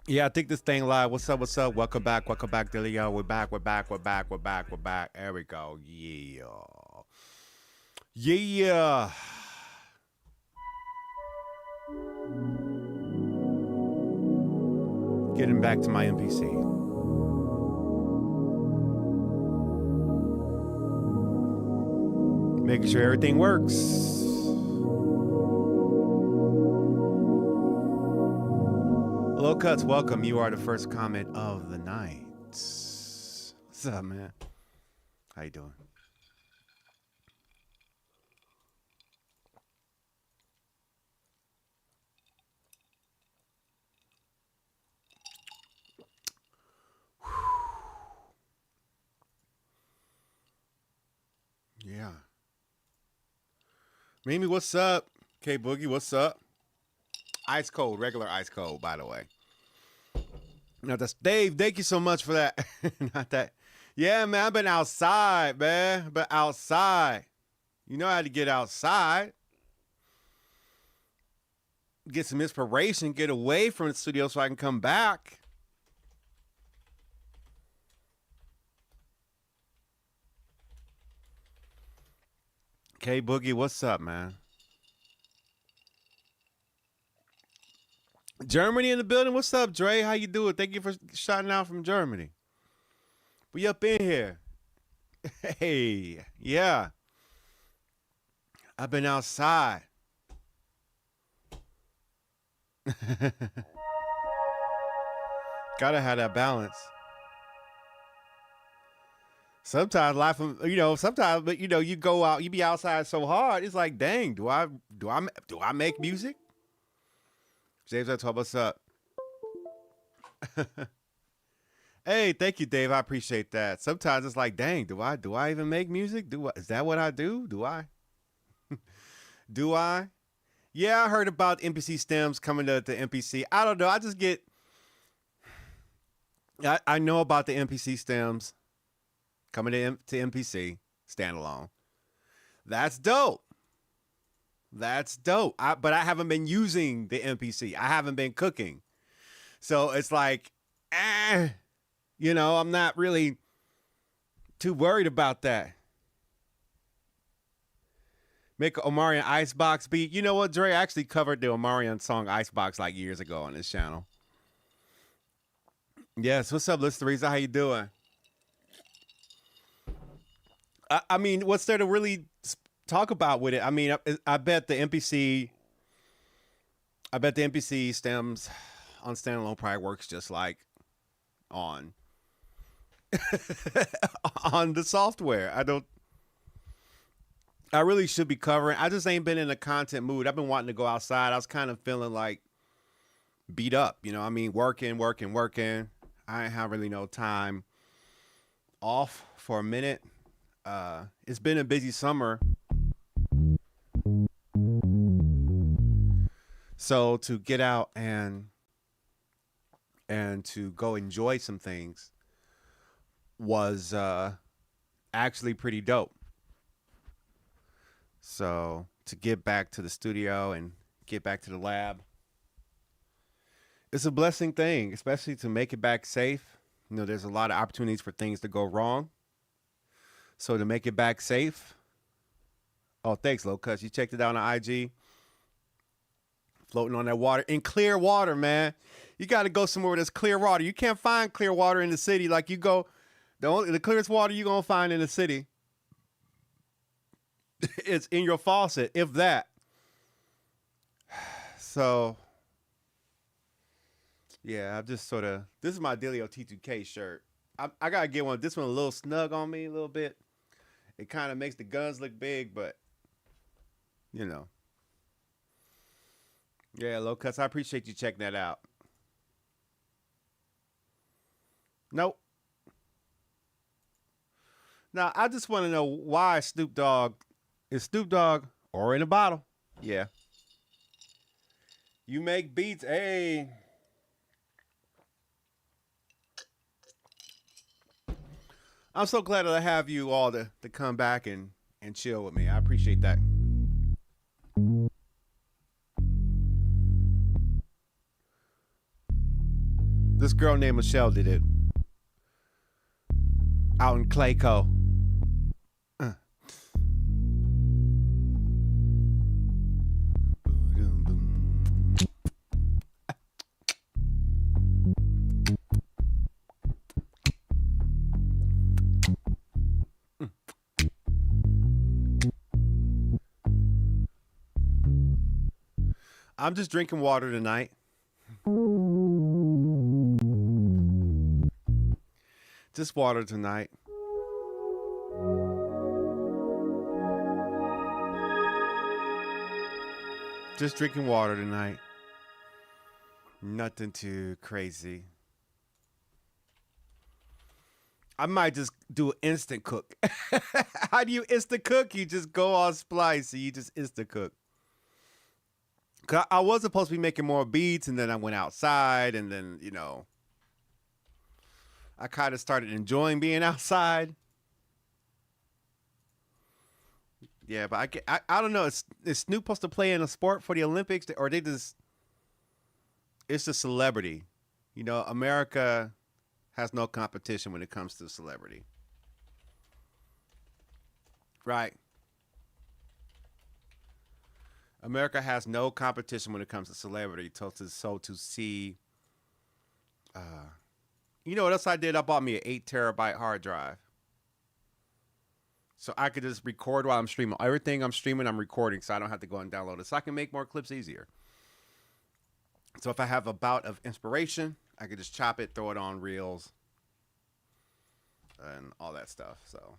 Yeah, I think this thing live. What's up? What's up? Welcome back, Dillio. We're back. We're back. There we go. Yeah. Yeah. Getting back to my NPC. Making sure everything works. Hello, Cuts. Welcome. You are the first comment of the night. What's up, man? How you doing? Yeah. Mimi, what's up? K Boogie, what's up? Ice cold, regular ice cold, by the way. Now that's Dave. Thank you so much for that. Not that. Yeah, man, I've been outside, man. But outside. You know how to get outside. Get some inspiration, get away from the studio so I can come back. K Boogie, what's up, man? Germany in the building. What's up, Dre? How you doing? Thank you for shouting out from Germany. We up in here. Hey, yeah. I've been outside. Gotta have that balance. Sometimes life, sometimes, but you go out, you be outside so hard. It's like, dang, do I make music? James, I told what's up. Hey, thank you, Dave. I appreciate that. Sometimes it's like, dang, do I even make music? Is that what I do? Do I? Do I? Yeah, I heard about NPC stems coming to NPC. I don't know. I just get. I know about the NPC stems coming to NPC standalone. That's dope. That's dope. But I haven't been using the NPC. I haven't been cooking. So it's like, I'm not really too worried about that. Make an Omarion Icebox beat. You know what, Dre? I actually covered the Omarion song Icebox like years ago on this channel. Yes, what's up, Liz Theresa? How you doing? I mean, what's there to really talk about with it? I mean, I bet the NPC stems on standalone probably works just like on on the software. I really should be covering. I just ain't been in a content mood. I've been wanting to go outside. I was kind of feeling like beat up, I mean, working. I ain't have really no time off for a minute. It's been a busy summer. So to get out and to go enjoy some things was actually pretty dope. So to get back to the studio and get back to the lab, it's a blessing thing, especially to make it back safe. There's a lot of opportunities for things to go wrong. So to make it back safe. Oh, thanks, Lo, cuz you checked it out on IG. Floating on that water. In clear water, man. You got to go somewhere where there's clear water. You can't find clear water in the city. Like you go, the clearest water you're going to find in the city, it's in your faucet, if that. So, yeah, I've just sort of, this is my Dillio T2K shirt. I got to get one. This one a little snug on me a little bit. It kind of makes the guns look big, but, Yeah, Low Cuts, I appreciate you checking that out. Nope. Now, I just want to know why Snoop Dogg or in a bottle. Yeah. You make beats. Hey. I'm so glad that I have you all to come back and chill with me. I appreciate that. This girl named Michelle did it out in Clayco. Uh. I'm just drinking water tonight. Just water tonight. Just drinking water tonight. Nothing too crazy. I might just do an instant cook. How do you instant cook? You just go on Splice and you just instant cook. Cause I was supposed to be making more beats, and then I went outside, and then I kind of started enjoying being outside. Yeah, but I don't know. Is Snoop supposed to play in a sport for the Olympics, or they just it's a celebrity? America has no competition when it comes to celebrity, right? America has no competition when it comes to celebrity. So to see, you know what else I did? I bought me an 8 terabyte hard drive, so I could just record while I'm streaming. Everything I'm streaming, I'm recording, so I don't have to go and download it. So I can make more clips easier. So if I have a bout of inspiration, I could just chop it, throw it on Reels, and all that stuff. So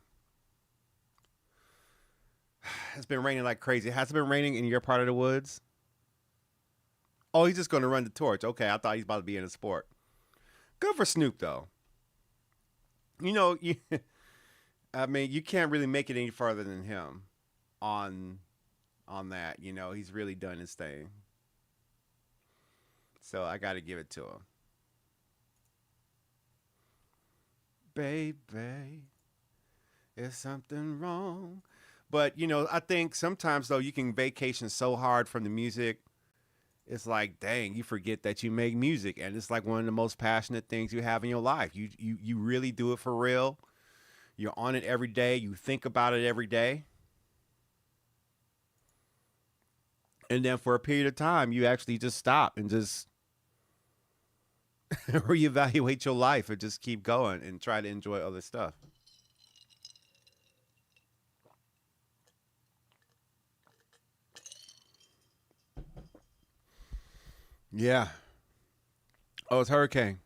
it's been raining like crazy. Has it been raining in your part of the woods? Oh, he's just going to run the torch. Okay, I thought he's about to be in a sport. Good for Snoop, though. I mean, you can't really make it any further than him on that. He's really done his thing. So I got to give it to him. Baby, is something wrong? But, I think sometimes, though, you can vacation so hard from the music. It's like, dang, you forget that you make music. And it's like one of the most passionate things you have in your life. You really do it for real. You're on it every day. You think about it every day. And then for a period of time, you actually just stop and just reevaluate your life and just keep going and try to enjoy other stuff. Yeah. Oh, it's Hurricane.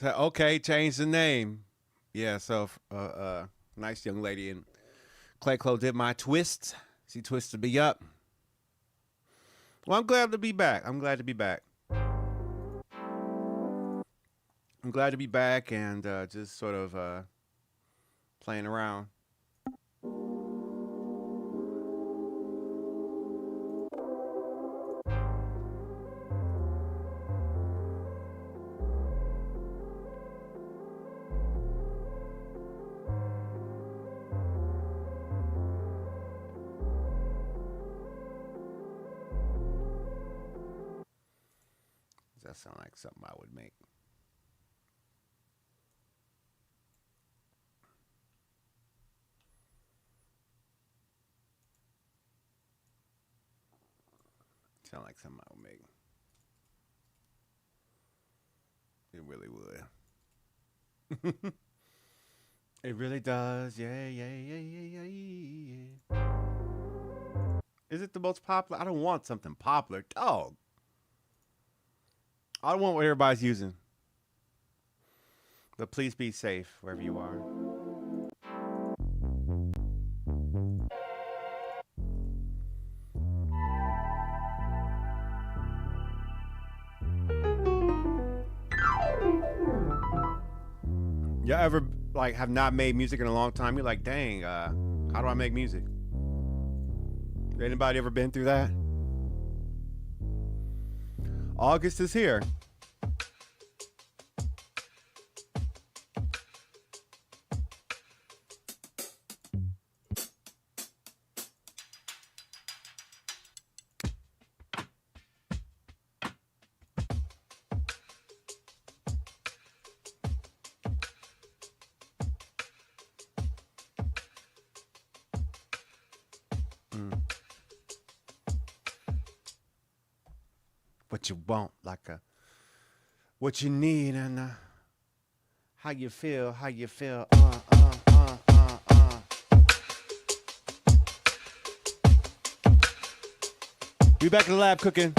So, okay, change the name. Yeah, so nice young lady in Clayco did my twist. She twisted me up. Well, I'm glad to be back. I'm glad to be back. I'm glad to be back and just sort of playing around. Does that sound like something I would make? Sound like something I would make. It really would. It really does. Yeah, yeah, yeah, yeah, yeah, yeah. Is it the most popular? I don't want something popular. Dog. I don't want what everybody's using. But please be safe wherever you are. You ever have not made music in a long time? You're like, dang, how do I make music? Anybody ever been through that? August is here. what you want, what you need, and how you feel, how you feel. We back in the lab cooking.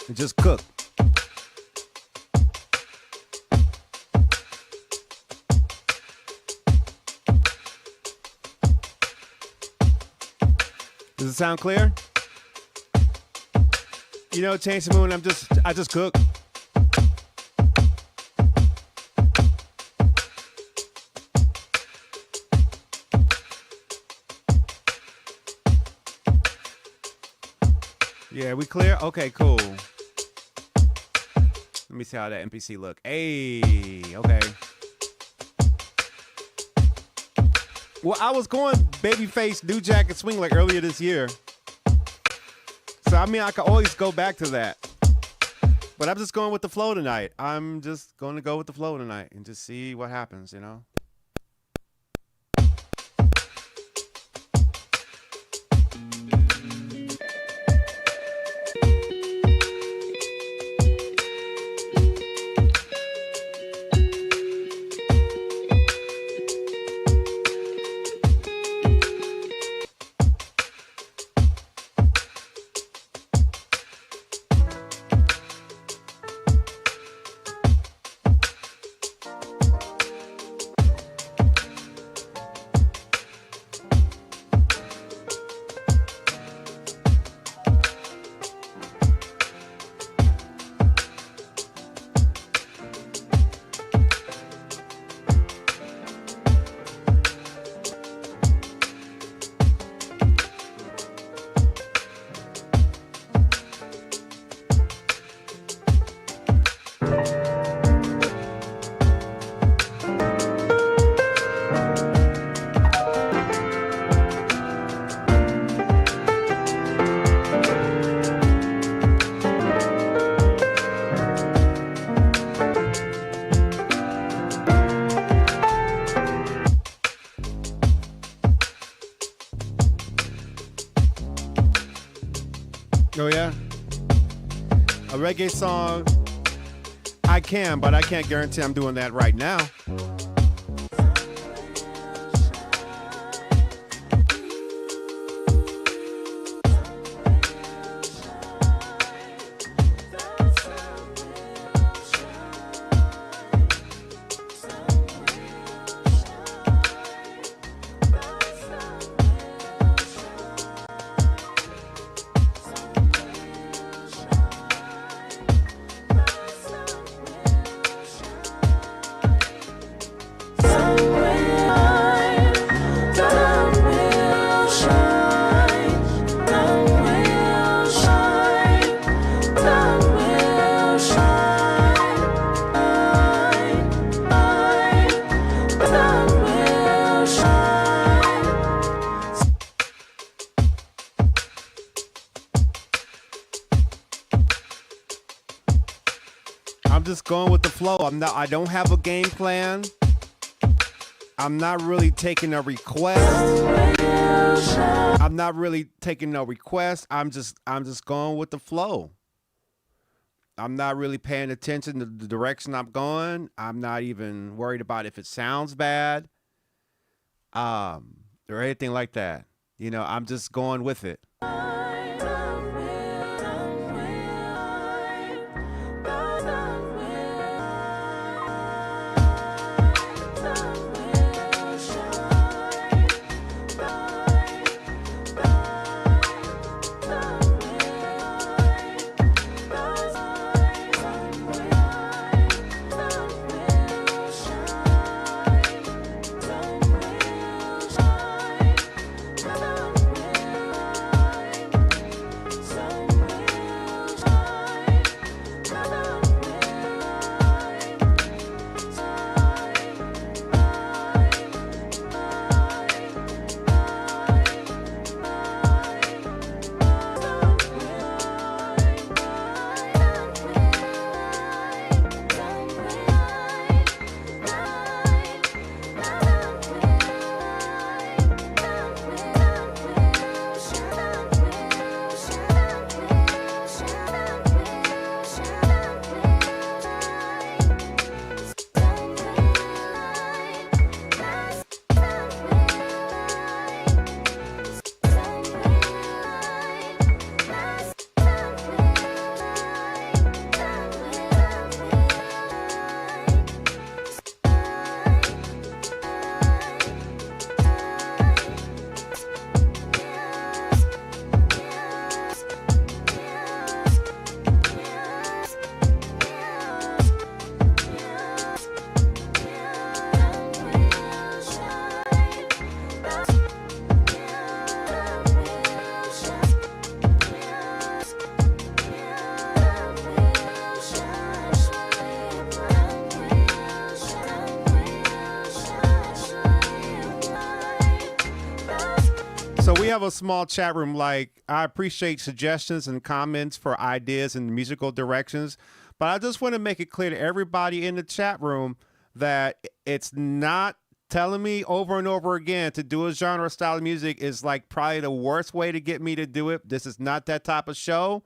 And just cook. Does it sound clear? You know, Change the Moon, I just cook. Yeah, we clear? Okay, cool. Let me see how that NPC look. Hey, okay. Well, I was going babyface, new jacket swing like earlier this year. So, I mean, I could always go back to that. But I'm just going with the flow tonight. I'm just going to go with the flow tonight and just see what happens, you know? Oh, yeah? A reggae song, I can, but I can't guarantee I'm doing that right now. I'm just going with the flow. I don't have a game plan. I'm not really taking a request. I'm just going with the flow. I'm not really paying attention to the direction I'm going. I'm not even worried about if it sounds bad. Or anything like that. You know, I'm just going with it. have a small chat room. Like, I appreciate suggestions and comments for ideas and musical directions, but I just want to make it clear to everybody in the chat room that it's not telling me over and over again to do a genre style of music is like probably the worst way to get me to do it. This is not that type of show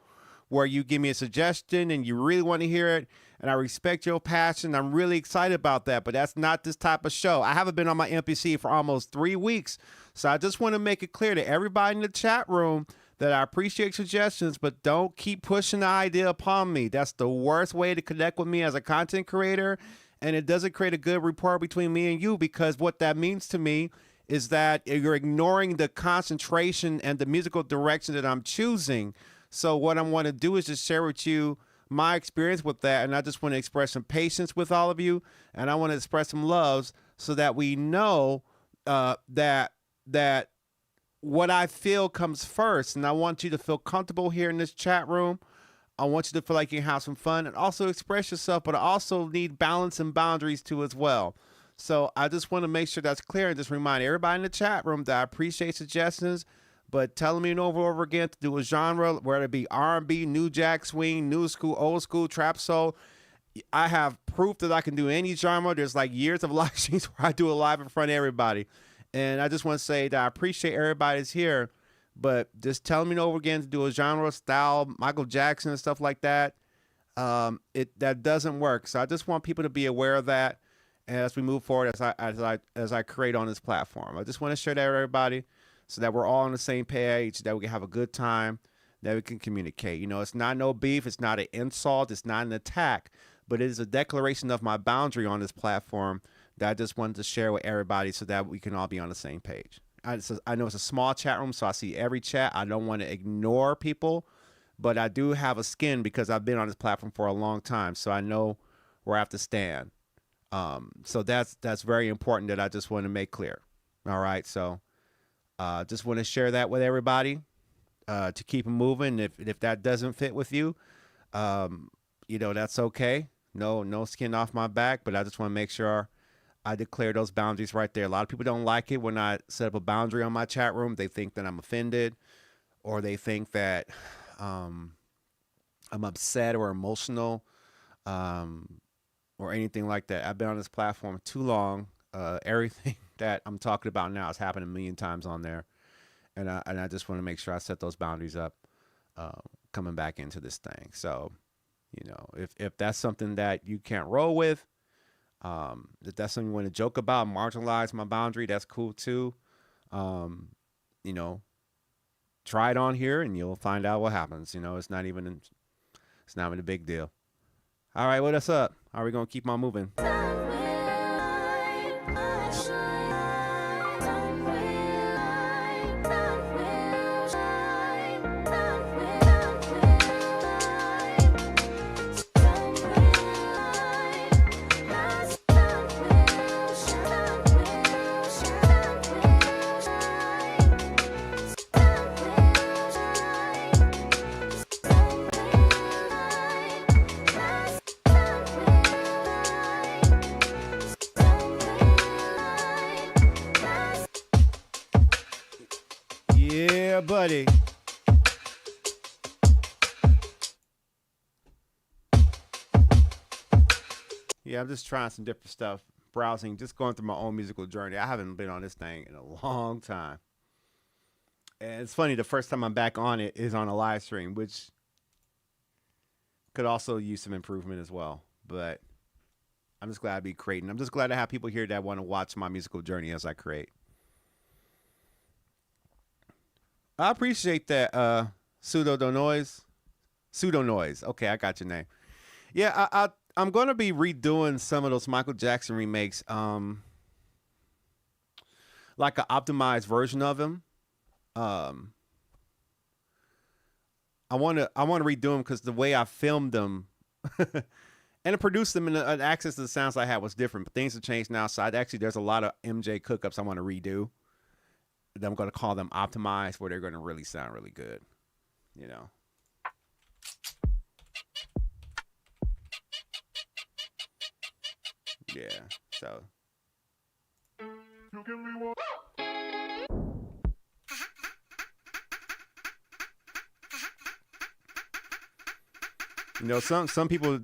where you give me a suggestion and you really want to hear it. And I respect your passion. I'm really excited about that, but that's not this type of show. I haven't been on my MPC for almost 3 weeks. So I just want to make it clear to everybody in the chat room that I appreciate suggestions, but don't keep pushing the idea upon me. That's the worst way to connect with me as a content creator. And it doesn't create a good rapport between me and you, because what that means to me is that you're ignoring the concentration and the musical direction that I'm choosing. So what I want to do is just share with you my experience with that. And I just want to express some patience with all of you. And I want to express some loves so that we know that what I feel comes first. And I want you to feel comfortable here in this chat room. I want you to feel like you can have some fun and also express yourself, but I also need balance and boundaries too as well. So I just want to make sure that's clear and just remind everybody in the chat room that I appreciate suggestions, but telling me over and over again to do a genre, whether it be R&B, new jack swing, new school, old school, trap soul. I have proof that I can do any genre. There's like years of live streams where I do it live in front of everybody. And I just want to say that I appreciate everybody's here, but just telling me over again to do a genre style, Michael Jackson and stuff like that, that doesn't work. So I just want people to be aware of that as we move forward, as I create on this platform. I just want to share that with everybody so that we're all on the same page, that we can have a good time, that we can communicate. You know, it's not no beef, it's not an insult, it's not an attack, but it is a declaration of my boundary on this platform that I just wanted to share with everybody so that we can all be on the same page. I know it's a small chat room, so I see every chat. I don't want to ignore people, but I do have a skin because I've been on this platform for a long time, so I know where I have to stand. So that's very important that I just want to make clear. All right, so just want to share that with everybody to keep it moving. If that doesn't fit with you, you know, that's okay. No skin off my back, but I just want to make sure I declare those boundaries right there. A lot of people don't like it when I set up a boundary on my chat room. They think that I'm offended, or they think that I'm upset or emotional, or anything like that. I've been on this platform too long. Everything that I'm talking about now has happened a million times on there, and I just want to make sure I set those boundaries up coming back into this thing. So, you know, if that's something that you can't roll with, if that's something you want to joke about, marginalize my boundary, that's cool too. You know, try it on here and you'll find out what happens. You know, it's not even a big deal. All right, what's up? How are we gonna keep on moving? Yeah, buddy. Yeah, I'm just trying some different stuff, browsing, just going through my own musical journey. I haven't been on this thing in a long time. And it's funny, the first time I'm back on it is on a live stream, which could also use some improvement as well. But I'm just glad to be creating. I'm just glad to have people here that want to watch my musical journey as I create. I appreciate that, Pseudo Noise. Pseudo Noise. Okay, I got your name. Yeah, I'm going to be redoing some of those Michael Jackson remakes, like an optimized version of them. I want to redo them because the way I filmed them and I produced them and access to the sounds I had was different. But things have changed now, so there's a lot of MJ cookups I want to redo. I'm going to call them optimized, where they're going to really sound really good, you know. Yeah, so. You know, some people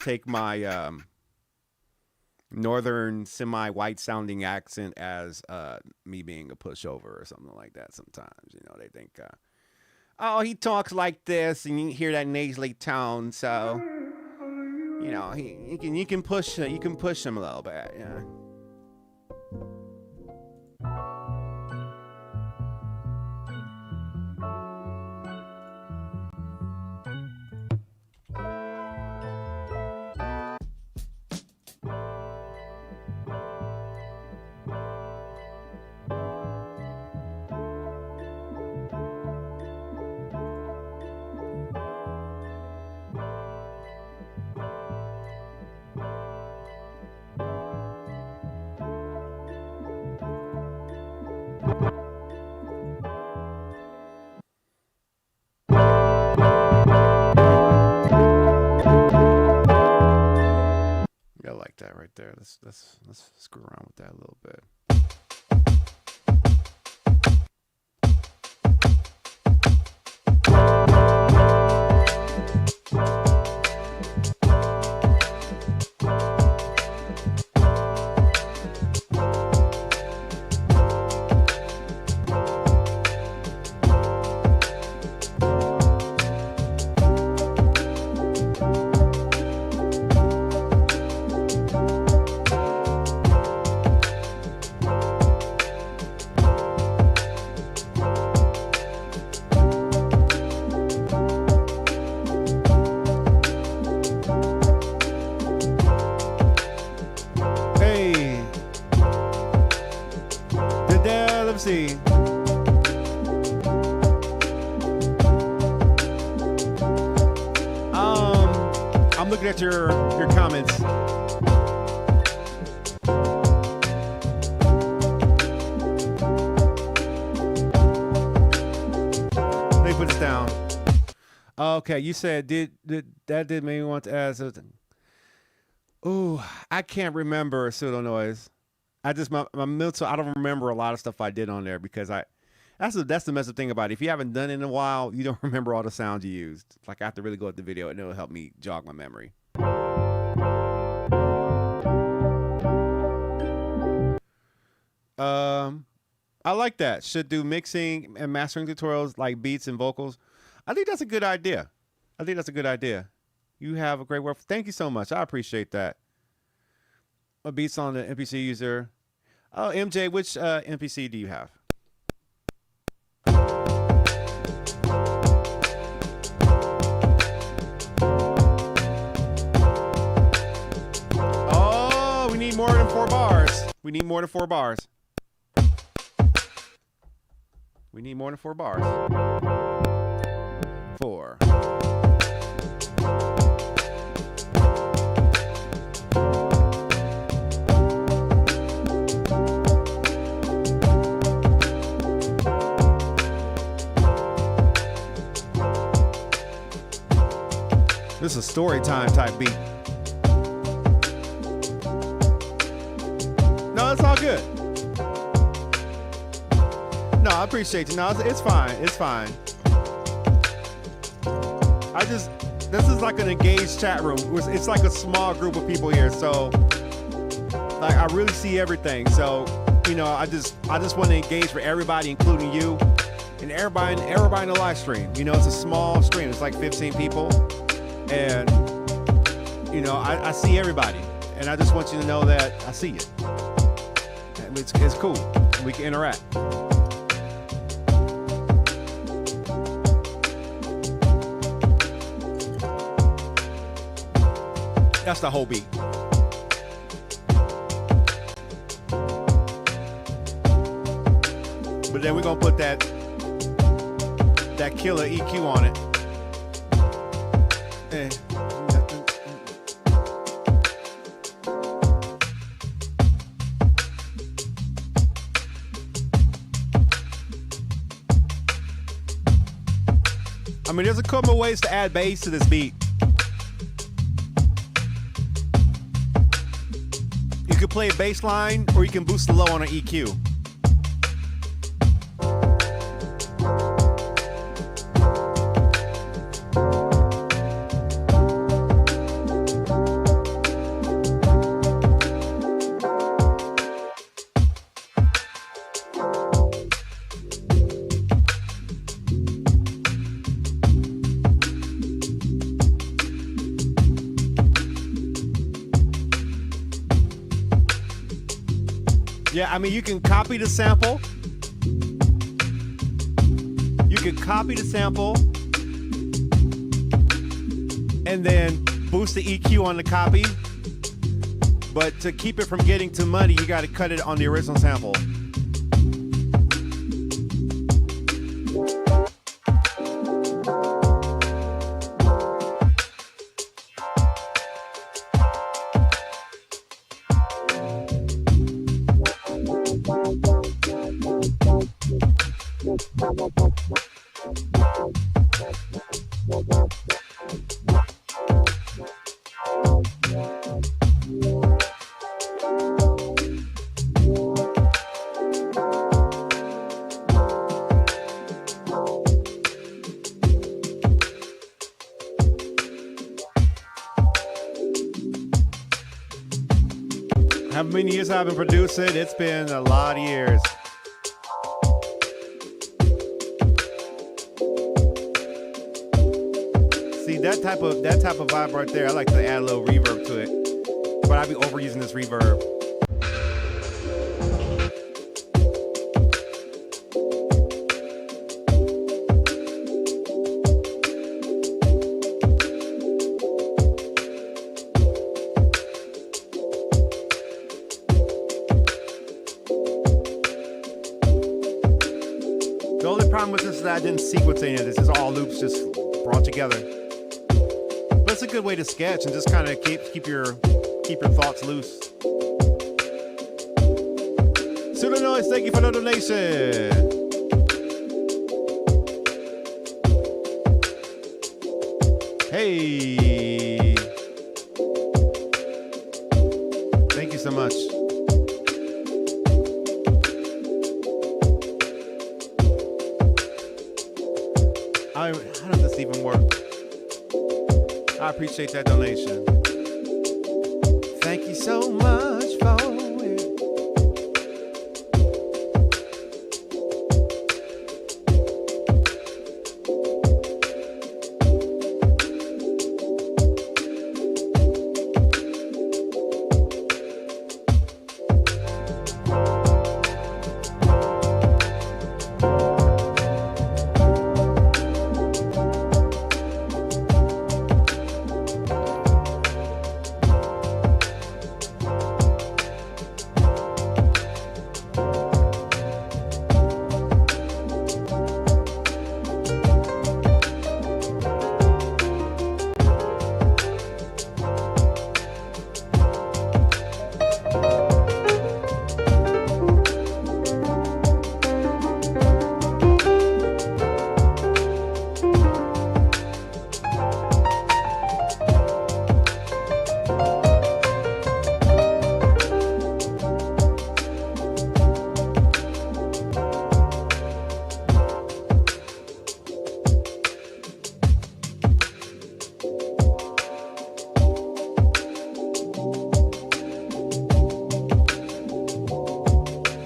take my northern semi-white sounding accent as me being a pushover or something like that. Sometimes, you know, they think, oh, he talks like this, and you hear that nasally tone, so you know you can push him a little bit. Yeah. I like that right there. Let's screw around with that a little bit. See. I'm looking at your comments. Let me put this down. Okay, you said did make me want to ask something. Ooh, I can't remember pseudo noise. I just my mental. I don't remember a lot of stuff I did on there because that's the messed up thing about it. If you haven't done it in a while, you don't remember all the sounds you used. Like I have to really go at the video, and it'll help me jog my memory. I like that. Should do mixing and mastering tutorials like beats and vocals. I think that's a good idea. You have a great work. Thank you so much. I appreciate that. A beats on the NPC user. Oh, MJ, which NPC do you have? Oh, we need more than 4 bars. We need more than 4 bars. We need more than 4 bars. 4. This is a story time type beat. No, it's all good. No, I appreciate you. No, it's fine. It's fine. This is like an engaged chat room. It's like a small group of people here. So, like, I really see everything. So, you know, I just want to engage with everybody, including you and everybody in the live stream. You know, it's a small stream. It's like 15 people. And, you know, I see everybody, and I just want you to know that I see it. And it's cool. We can interact. That's the whole beat. But then we're going to put that killer EQ on it. I mean, there's a couple of ways to add bass to this beat. You could play a bass line, or you can boost the low on an EQ. Yeah, I mean, you can copy the sample. You can copy the sample and then boost the EQ on the copy. But to keep it from getting too muddy, you got to cut it on the original sample. How many years I've been producing? It's been a lot of years. See, that type of vibe right there, I like to add a little reverb to it. But I'd be overusing this reverb. The only problem with this is that I didn't sequence any of this. It's all loops just brought together. But it's a good way to sketch and just kind of keep your thoughts loose. Pseudo Noise, thank you for the donation. Hey. Thank you so much. How does this even work? I appreciate that donation. Thank you so much for it.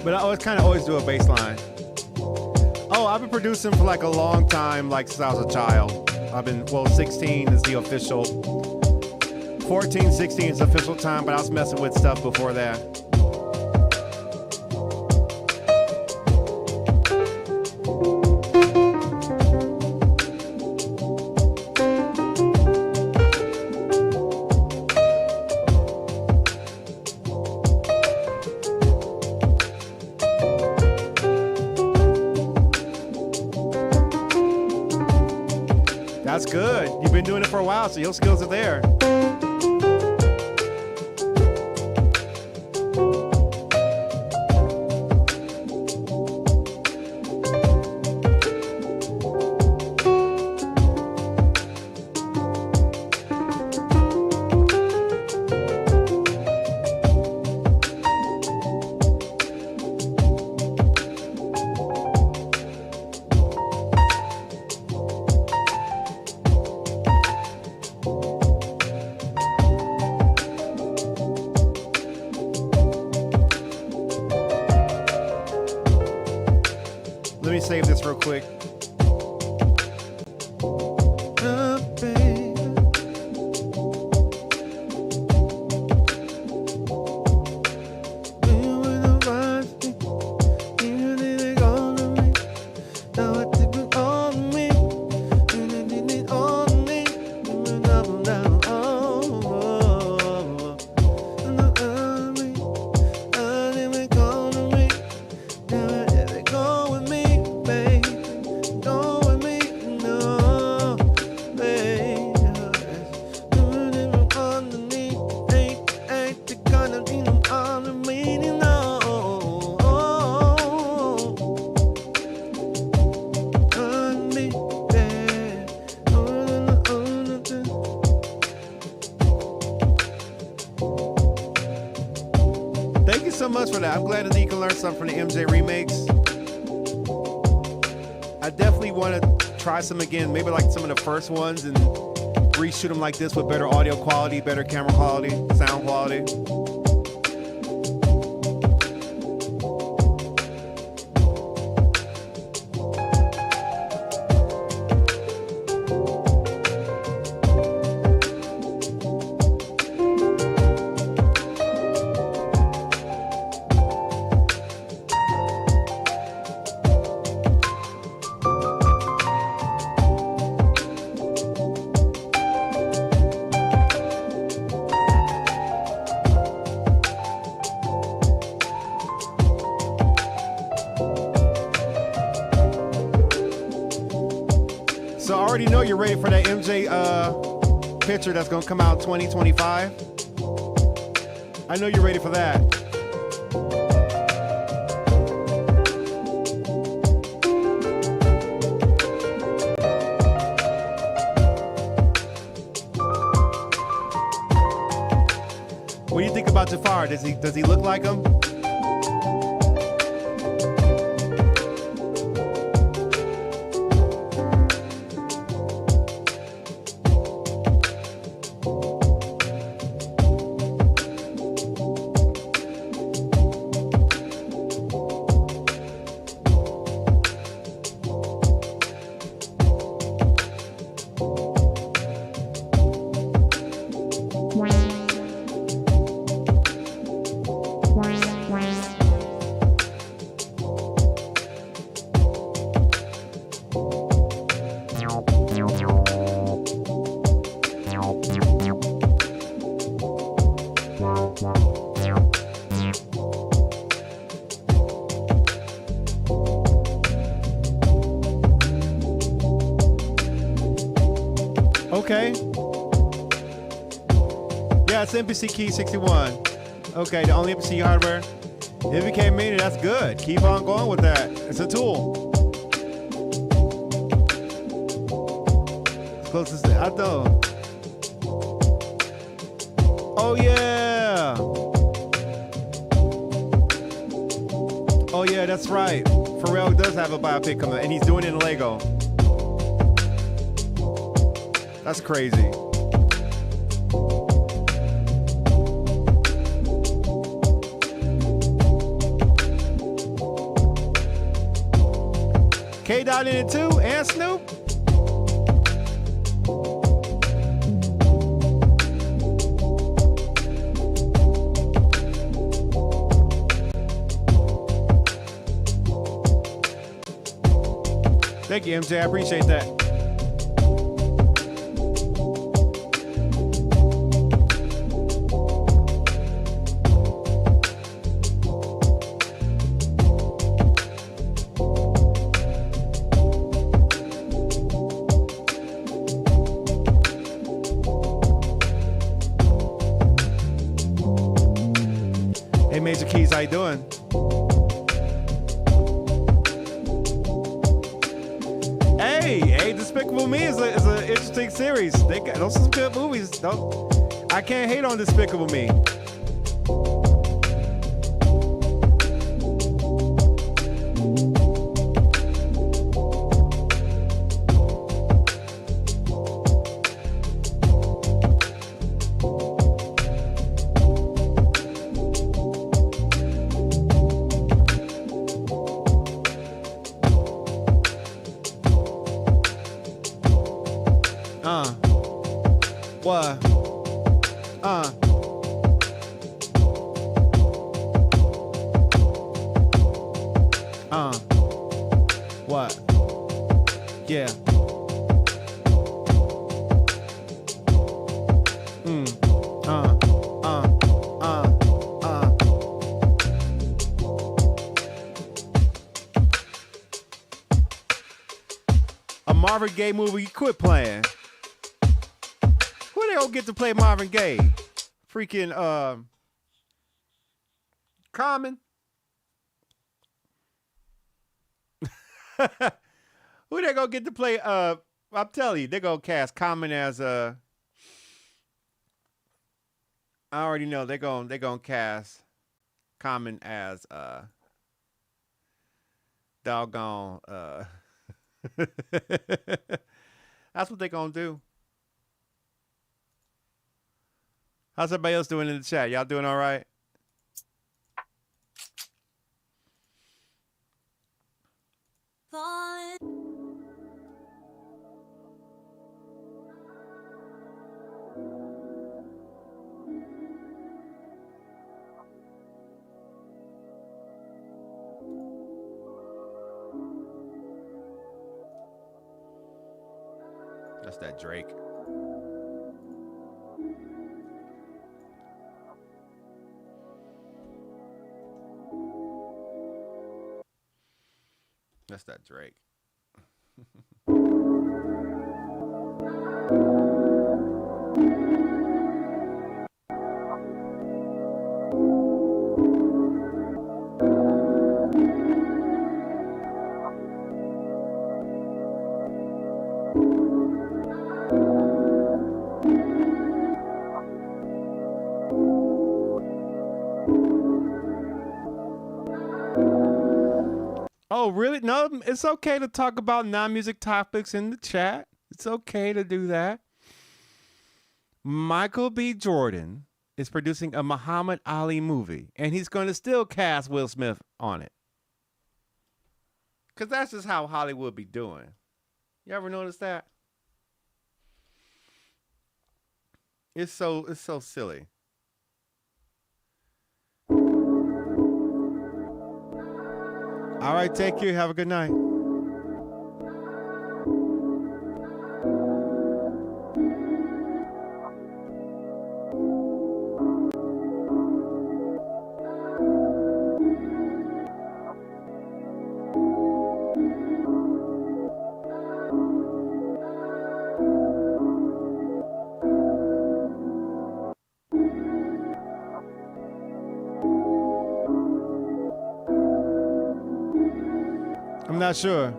But I kind of always do a bass line. Oh, I've been producing for like a long time, like since I was a child. 16 is the official. 14, 16 is the official time, but I was messing with stuff before that. That's good. You've been doing it for a while, so your skills are there. Let me save this real quick. so much for that. I'm glad that you can learn something from the MJ remakes. I definitely want to try some again, maybe like some of the first ones, and reshoot them like this with better audio quality, better camera quality, sound quality. So I already know you're ready for that MJ picture that's gonna come out 2025. I know you're ready for that. What do you think about Jafar? Does he look like him? Okay. Yeah, it's NPC key 61. Okay, the only NPC hardware. It became meaning, that's good. Keep on going with that. It's a tool. As close as I know. Oh yeah. Oh yeah, that's right. Pharrell does have a biopic coming, and he's doing it in Lego. That's crazy. K-Dot in it too, and Snoop. Thank you, MJ. I appreciate that. Hey, Major Keys, how you doing? Hey, Despicable Me is an interesting series. Those are some good movies. I can't hate on Despicable Me. What? What? Yeah. A Marvin Gaye movie, you quit playing. Who they gonna get to play Marvin Gaye? Freaking Common. Who they gonna get to play? I'm telling you, they're gonna cast Common as I already know they're gonna cast common as doggone that's what they gonna do. How's everybody else doing in the chat? Y'all doing all right? That's that Drake. That's that Drake. Oh, really? No, it's okay to talk about non-music topics in the chat. It's okay to do that. Michael B. Jordan is producing a Muhammad Ali movie, and he's going to still cast Will Smith on it. Because that's just how Hollywood be doing. You ever notice that? It's so silly. All right, take care. Have a good night. I'm not sure.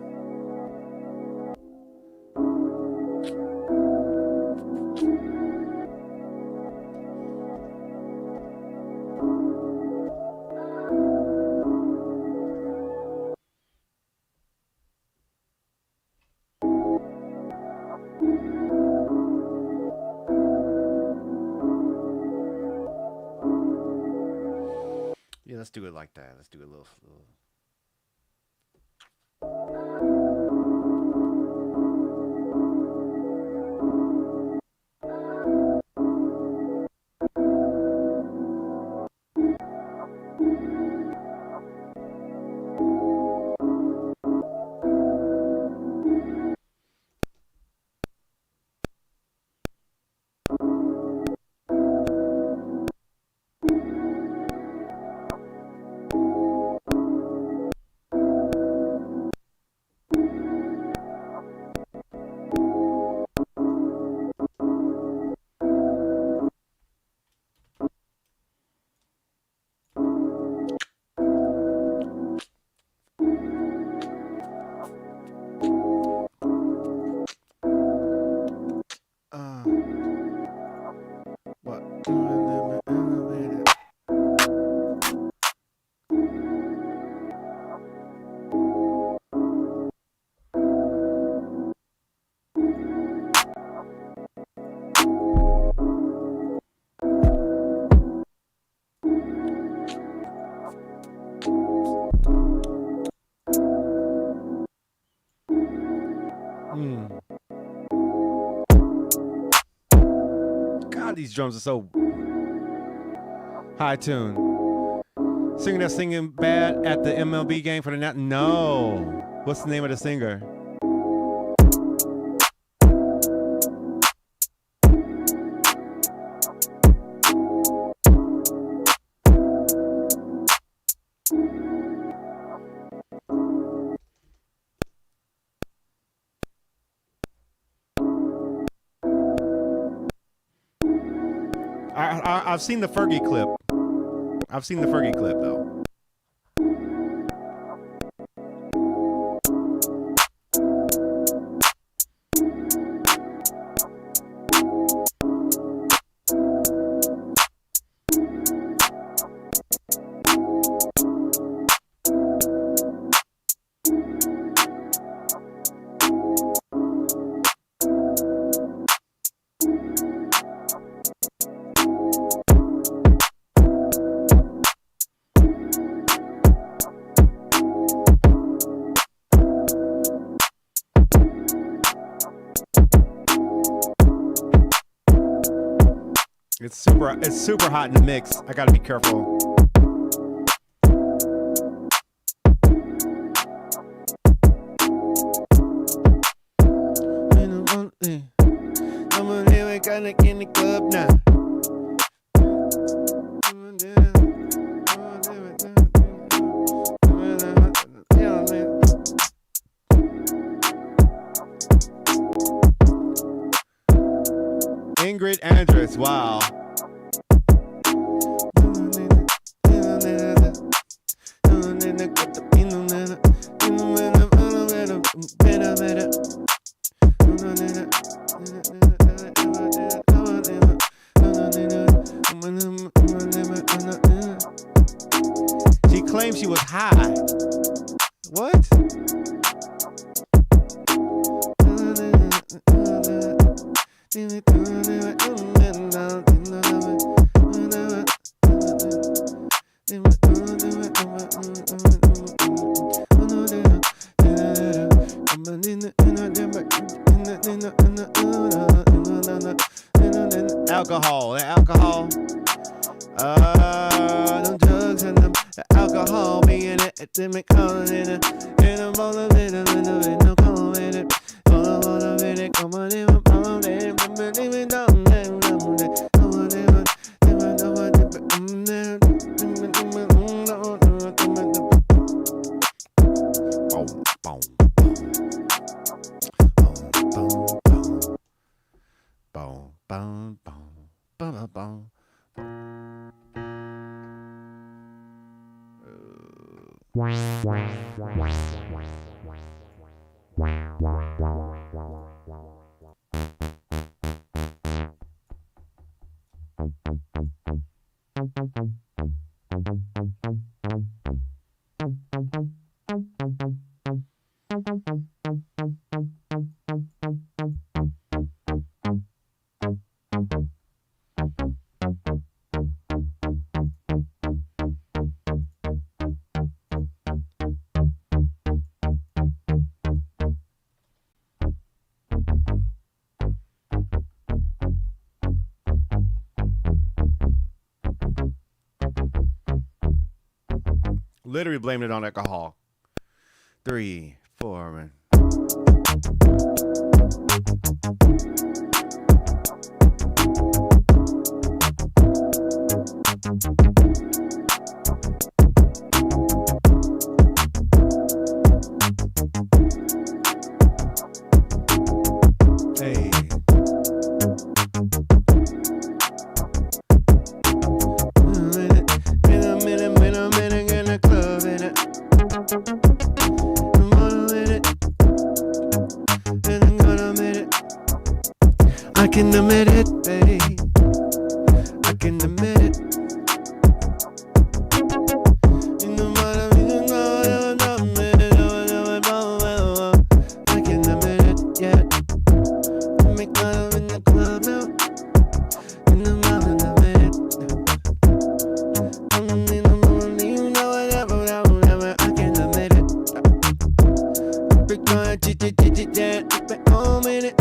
Yeah, let's do it like that. Let's do a little. God, these drums are so high tuned. Singer that's singing bad at the MLB game for the net? No. What's the name of the singer? I've seen the Fergie clip. I've seen the Fergie clip though. super hot in the mix. I gotta be careful. I'm in the club now. Ingrid Andress, wow. She claimed she was high. What? Alcohol, them drugs and them alcohol being an epidemic, calling in a motivated, no calling it, motivated, come on in, literally blamed it on alcohol. 3, 4, man. Hey. I can admit it, babe. I can admit it. I can admit it, yeah. Make love in the club now. In the morning, I admit it. I'm in the morning, you know whatever. I can admit it. Big boy, yeah. Back home in it.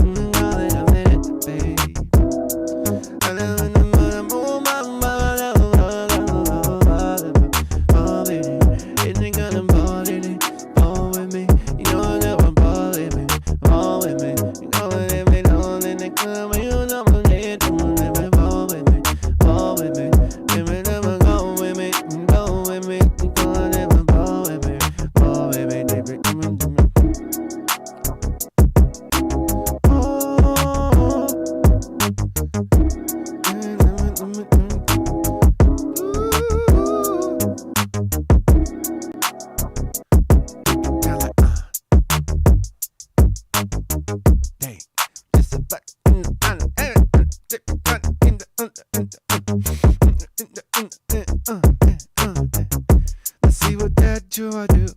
Let's see what that you I do.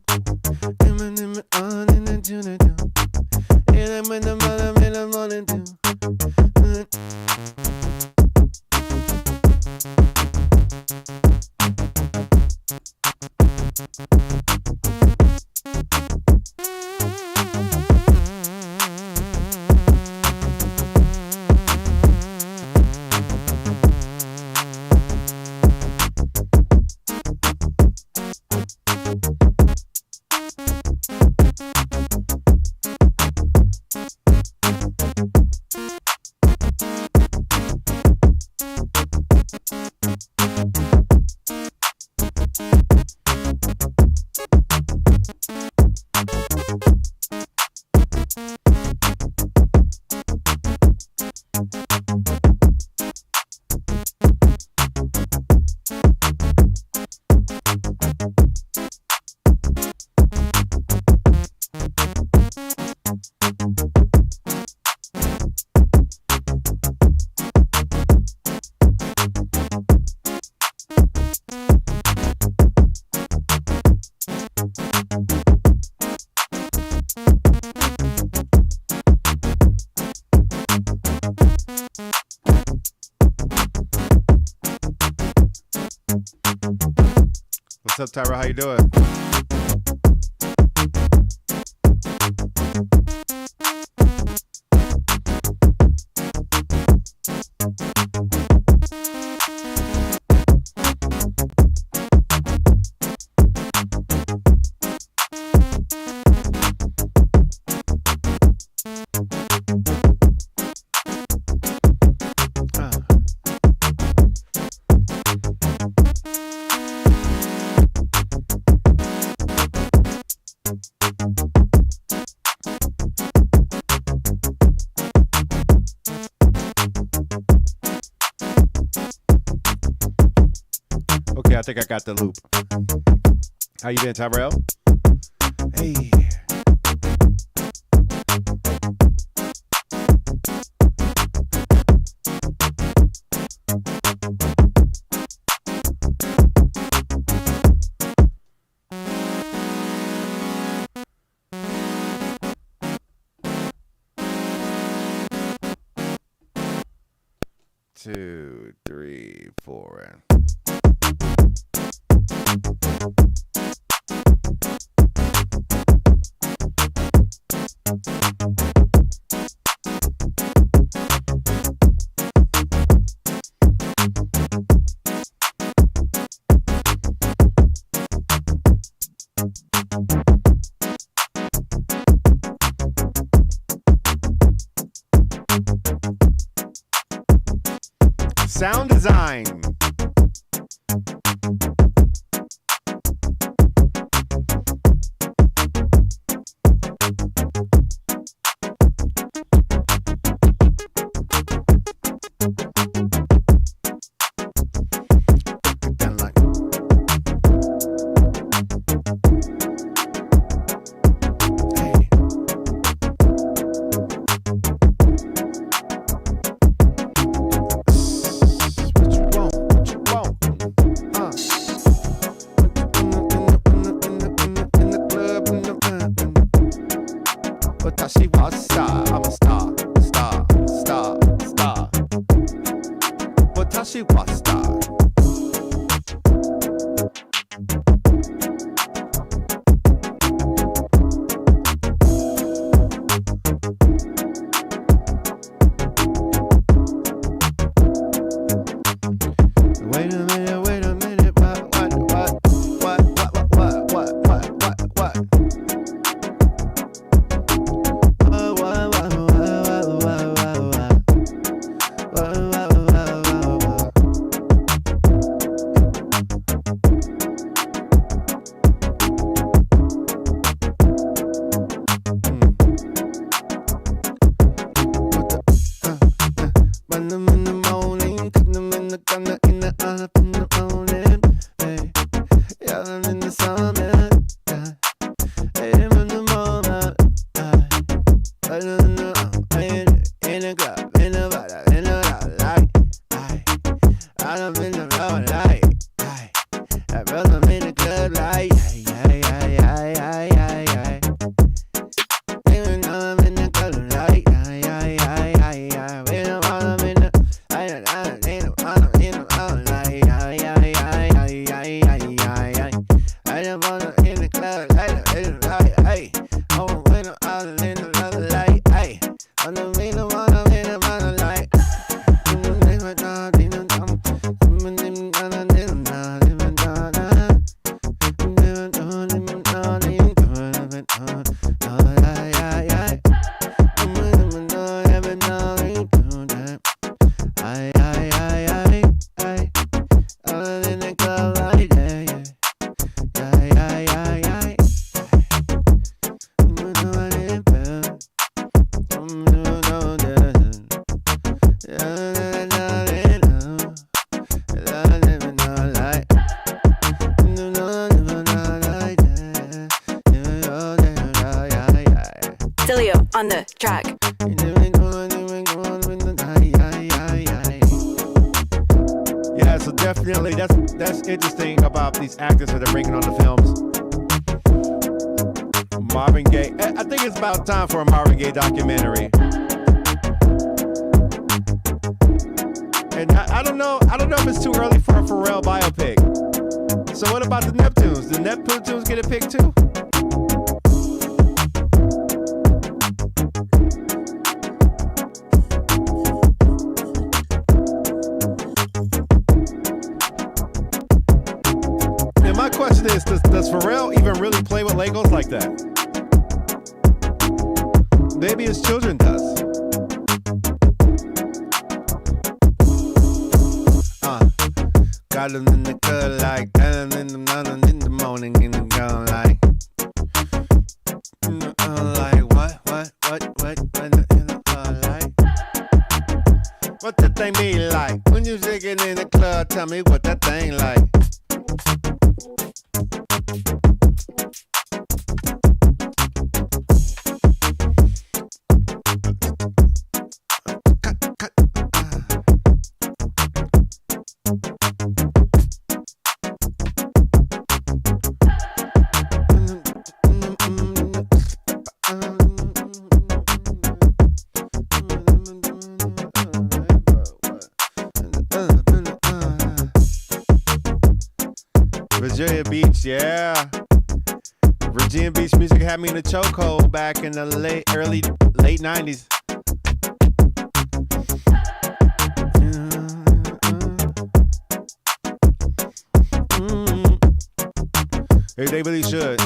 What's up, Tyra? How you doing? Okay, I think I got the loop. How you been, Tyrell? Hey. Two, three, four, and sound design. Dillio on the track. Yeah, so definitely that's interesting about these actors that are bringing on the films. Marvin Gaye. I think it's about time for a Marvin Gaye documentary. And I don't know if it's too early for a Pharrell biopic. So what about the Neptunes? that platoons get a pick too? And my question is, does Pharrell even really play with Legos like that? Maybe his children does. Got them in the club like that, in the morning in the gun like what in the club like what that thing be like? When you shaking in the club, tell me what that thing like. Virginia Beach, yeah. Virginia Beach music had me in the chokehold back in the late 90s. They really should.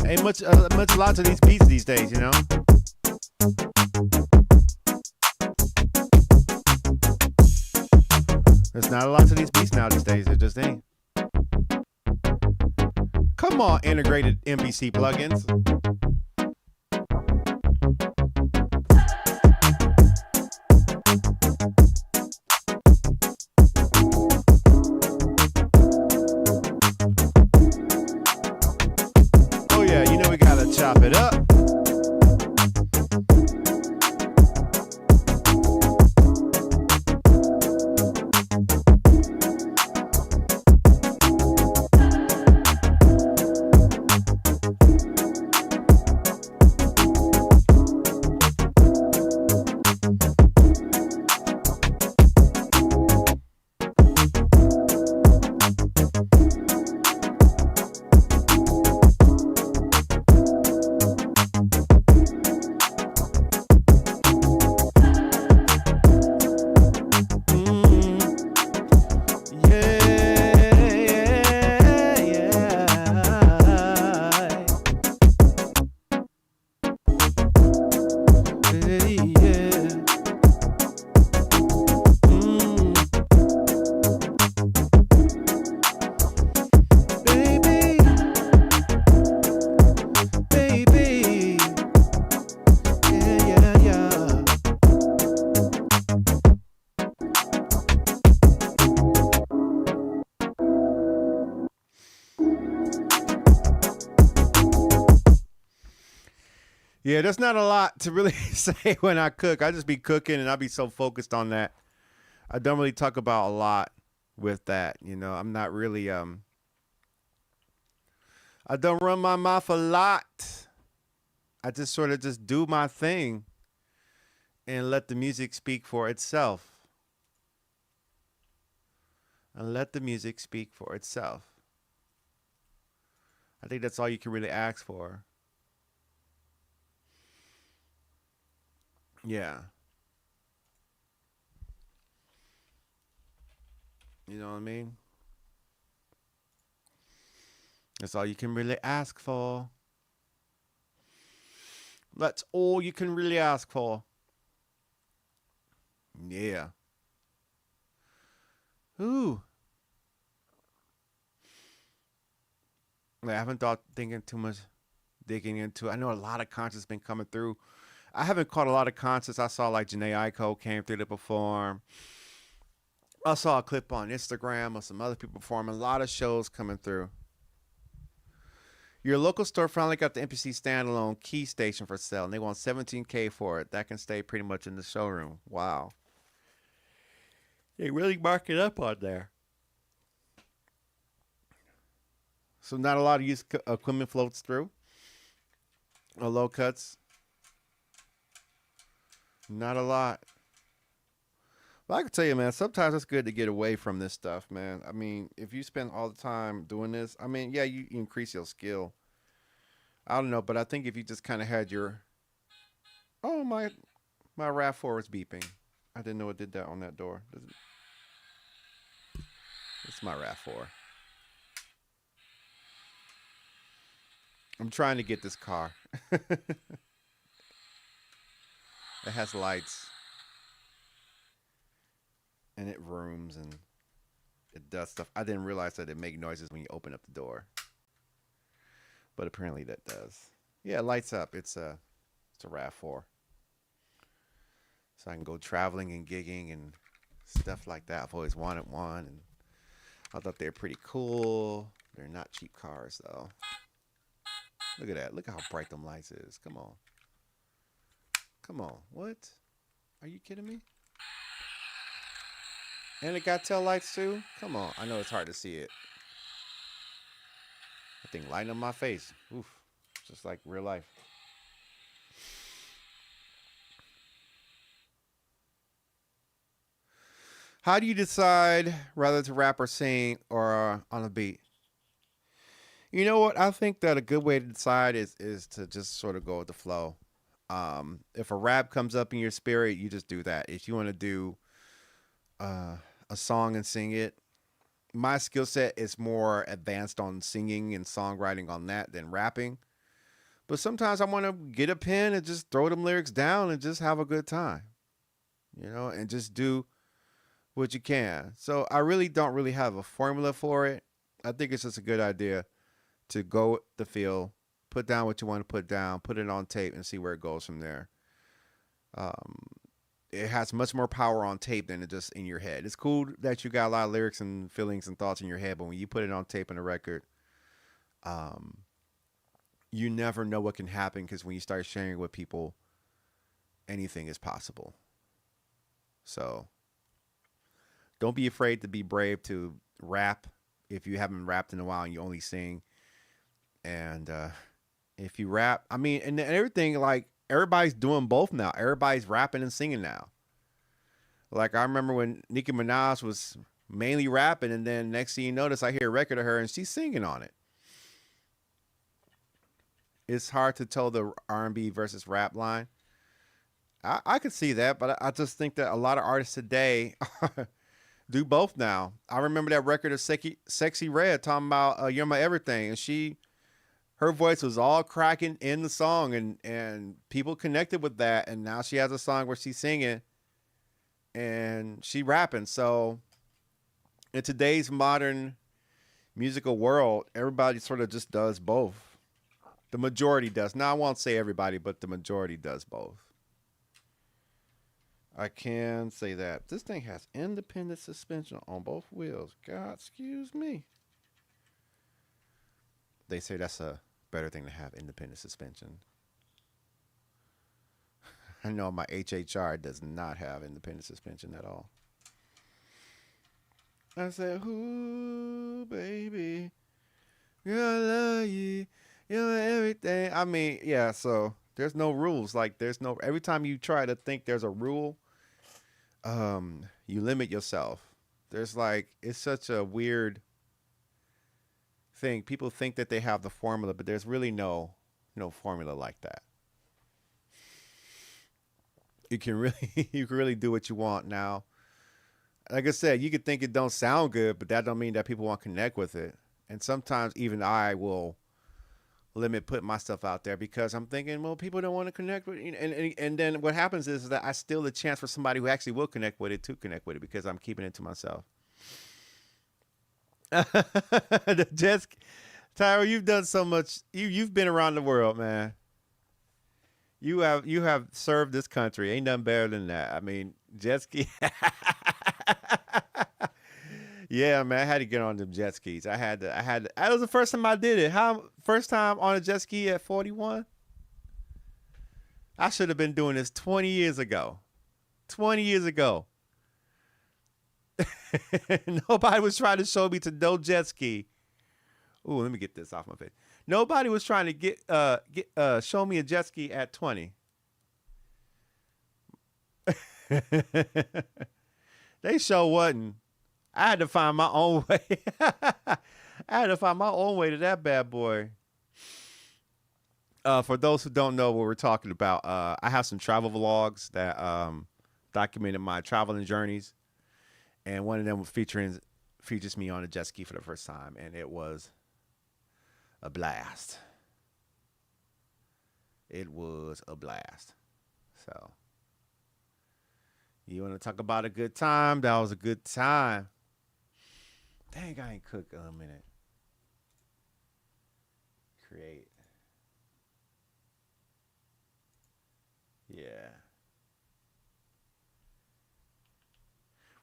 Ain't much a lot to these beats these days, you know. There's not a lot to these beats now these days. It just ain't. Come on, integrated MPC plugins. Oh yeah, you know we gotta chop it up. Yeah, there's not a lot to really say when I cook. I just be cooking and I be so focused on that. I don't really talk about a lot with that. You know, I'm not really, I don't run my mouth a lot. I just sort of just do my thing and let the music speak for itself. And let the music speak for itself. I think that's all you can really ask for. Yeah. You know what I mean? That's all you can really ask for. That's all you can really ask for. Yeah. Ooh. I haven't thought thinking too much digging into. I know a lot of concerts been coming through. I haven't caught a lot of concerts. I saw like Janae Aiko came through to perform. I saw a clip on Instagram of some other people performing. A lot of shows coming through. Your local store finally got the MPC standalone key station for sale, and they want $17K for it. That can stay pretty much in the showroom. Wow. They really mark it up on there. So not a lot of used equipment floats through. Or low cuts. Not a lot. But I can tell you, man, sometimes it's good to get away from this stuff, man. I mean, if you spend all the time doing this, I mean, yeah, you increase your skill. I don't know, but I think if you just kind of had your, oh my RAV4 is beeping. I didn't know it did that on that door. It's my RAV4. I'm trying to get this car. It has lights. And it rooms and it does stuff. I didn't realize that it make noises when you open up the door. But apparently that does. Yeah, it lights up. It's a RAV4. So I can go traveling and gigging and stuff like that. I've always wanted one, and I thought they're pretty cool. They're not cheap cars though. Look at that. Look how bright them lights is. Come on. Come on. What? Are you kidding me? And it got tail lights too? Come on. I know it's hard to see it. That thing lighting up my face. Oof. Just like real life. How do you decide whether to rap or sing or on a beat? You know what? I think that a good way to decide is to just sort of go with the flow. If a rap comes up in your spirit, you just do that. If you want to do a song and sing it, my skill set is more advanced on singing and songwriting on that than rapping. But sometimes I want to get a pen and just throw them lyrics down and just have a good time, and just do what you can. So I really don't really have a formula for it. I think it's just a good idea to go with the feel, put down what you want to put down, put it on tape, and see where it goes from there. It has much more power on tape than it just in your head. It's cool that you got a lot of lyrics and feelings and thoughts in your head, but when you put it on tape and a record, you never know what can happen, because when you start sharing with people, anything is possible. So don't be afraid to be brave to rap if you haven't rapped in a while and you only sing. And if you rap, I mean, and everything, like, everybody's doing both now. Everybody's rapping and singing now. Like, I remember when Nicki Minaj was mainly rapping, and then next thing you notice, I hear a record of her and she's singing on it. It's hard to tell the R&B versus rap line. I could see that, but I just think that a lot of artists today do both now. I remember that record of Sexy Red talking about You're My Everything, and her voice was all cracking in the song, and people connected with that, and now she has a song where she's singing and she rapping. So in today's modern musical world, everybody sort of just does both. The majority does. Now, I won't say everybody, but the majority does both. I can say that. This thing has independent suspension on both wheels. God, excuse me. They say that's a better thing to have, independent suspension. I know my HHR does not have independent suspension at all. I said, ooh, baby, girl, I love you. You're everything. I mean, yeah, so There's no rules. Like there's no. Every time you try to think there's a rule, you limit yourself. There's like it's such a weird thing. People think that they have the formula, but there's really no formula like that. You can really you can really do what you want now. Like I said, you could think it don't sound good, but that don't mean that people won't connect with it. And sometimes even I will limit putting my stuff out there because I'm thinking, well, people don't want to connect with it. And then what happens is that I steal the chance for somebody who actually will connect with it to connect with it because I'm keeping it to myself. The Jets, Tyra, you've done so much. You've been around the world, man. You have served this country. Ain't nothing better than that. I mean, jet ski. Yeah, man, I had to get on them jet skis. That was the first time I did it. How first time on a jet ski at 41? I should have been doing this 20 years ago. 20 years ago. Nobody was trying to show me to no jet ski. Ooh, let me get this off my face. Nobody was trying to show me a jet ski at 20. They sure wasn't. I had to find my own way. I had to find my own way to that bad boy. For those who don't know what we're talking about, I have some travel vlogs that documented my traveling journeys, and one of them features me on a jet ski for the first time, and it was a blast. It was a blast. So, you want to talk about a good time? That was a good time. Dang, I ain't cooked in a minute. Create. Yeah.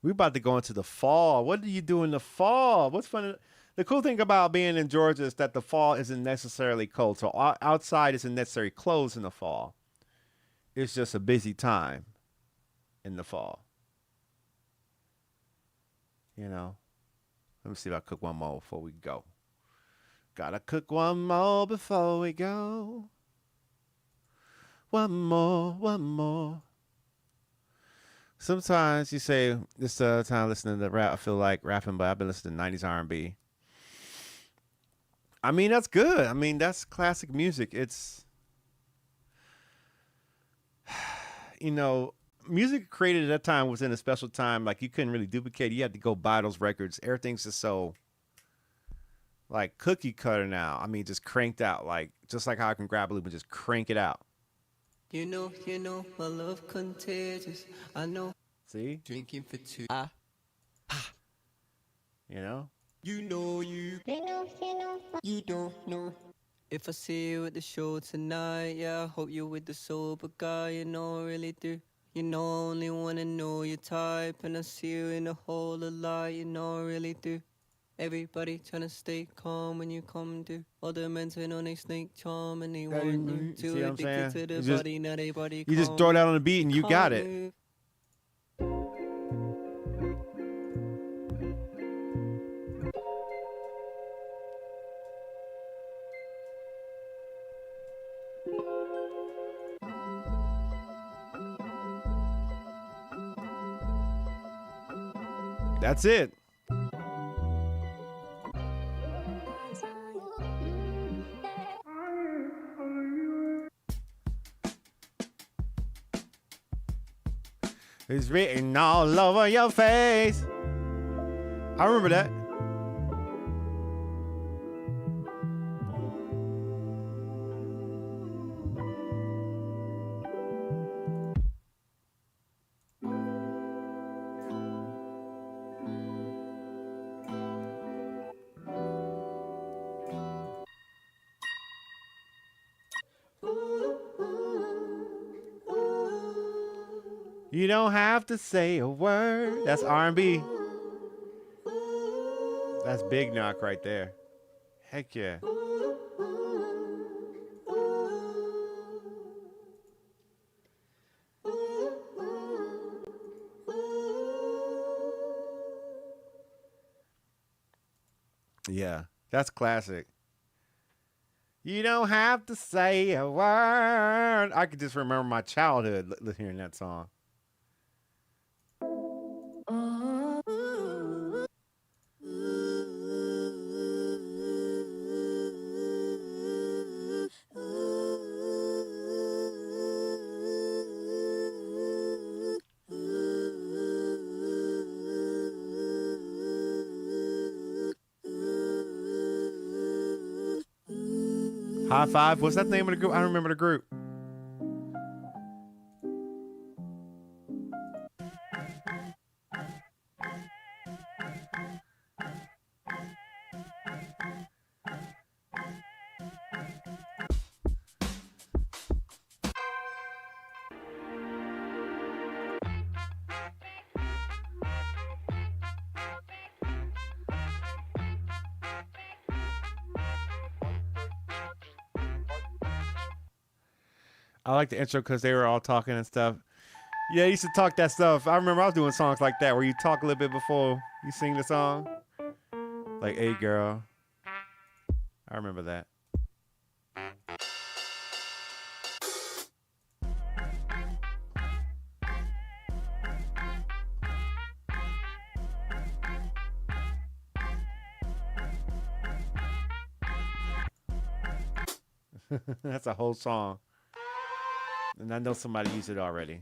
We're about to go into the fall. What do you do in the fall? What's fun? The cool thing about being in Georgia is that the fall isn't necessarily cold. So outside isn't necessarily closed in the fall. It's just a busy time in the fall. You know? Let me see if I cook one more before we go. Gotta cook one more before we go. One more, one more. Sometimes you say this time listening to rap, I feel like rapping, but I've been listening to 90s R&B. I mean, that's good. I mean, that's classic music. It's, music created at that time was in a special time. Like, you couldn't really duplicate it. You had to go buy those records. Everything's just so, like, cookie cutter now. I mean, just cranked out. Like, just like how I can grab a loop and just crank it out. My love contagious. I know. See? Drinking for two. You know? You don't know. If I see you at the show tonight, yeah, I hope you're with the sober guy, I really do. I only wanna know your type, and I see you in the whole of light, I really do. Everybody tryna stay calm when you come to. All the men say on they snake charm and they want you. Too addicted to the body, now they body. You just throw it out on the beat and you got it. Move. That's it. It's written all over your face. I remember that. You don't have to say a word. That's R&B. That's Big Knock right there. Heck yeah. Yeah, that's classic. You don't have to say a word. I could just remember my childhood hearing that song. High Five. What's that name of the group? I don't remember the group. I like the intro because they were all talking and stuff. Yeah, I used to talk that stuff. I remember I was doing songs like that where you talk a little bit before you sing the song. Like, hey, girl. I remember that. That's a whole song. And I know somebody used it already.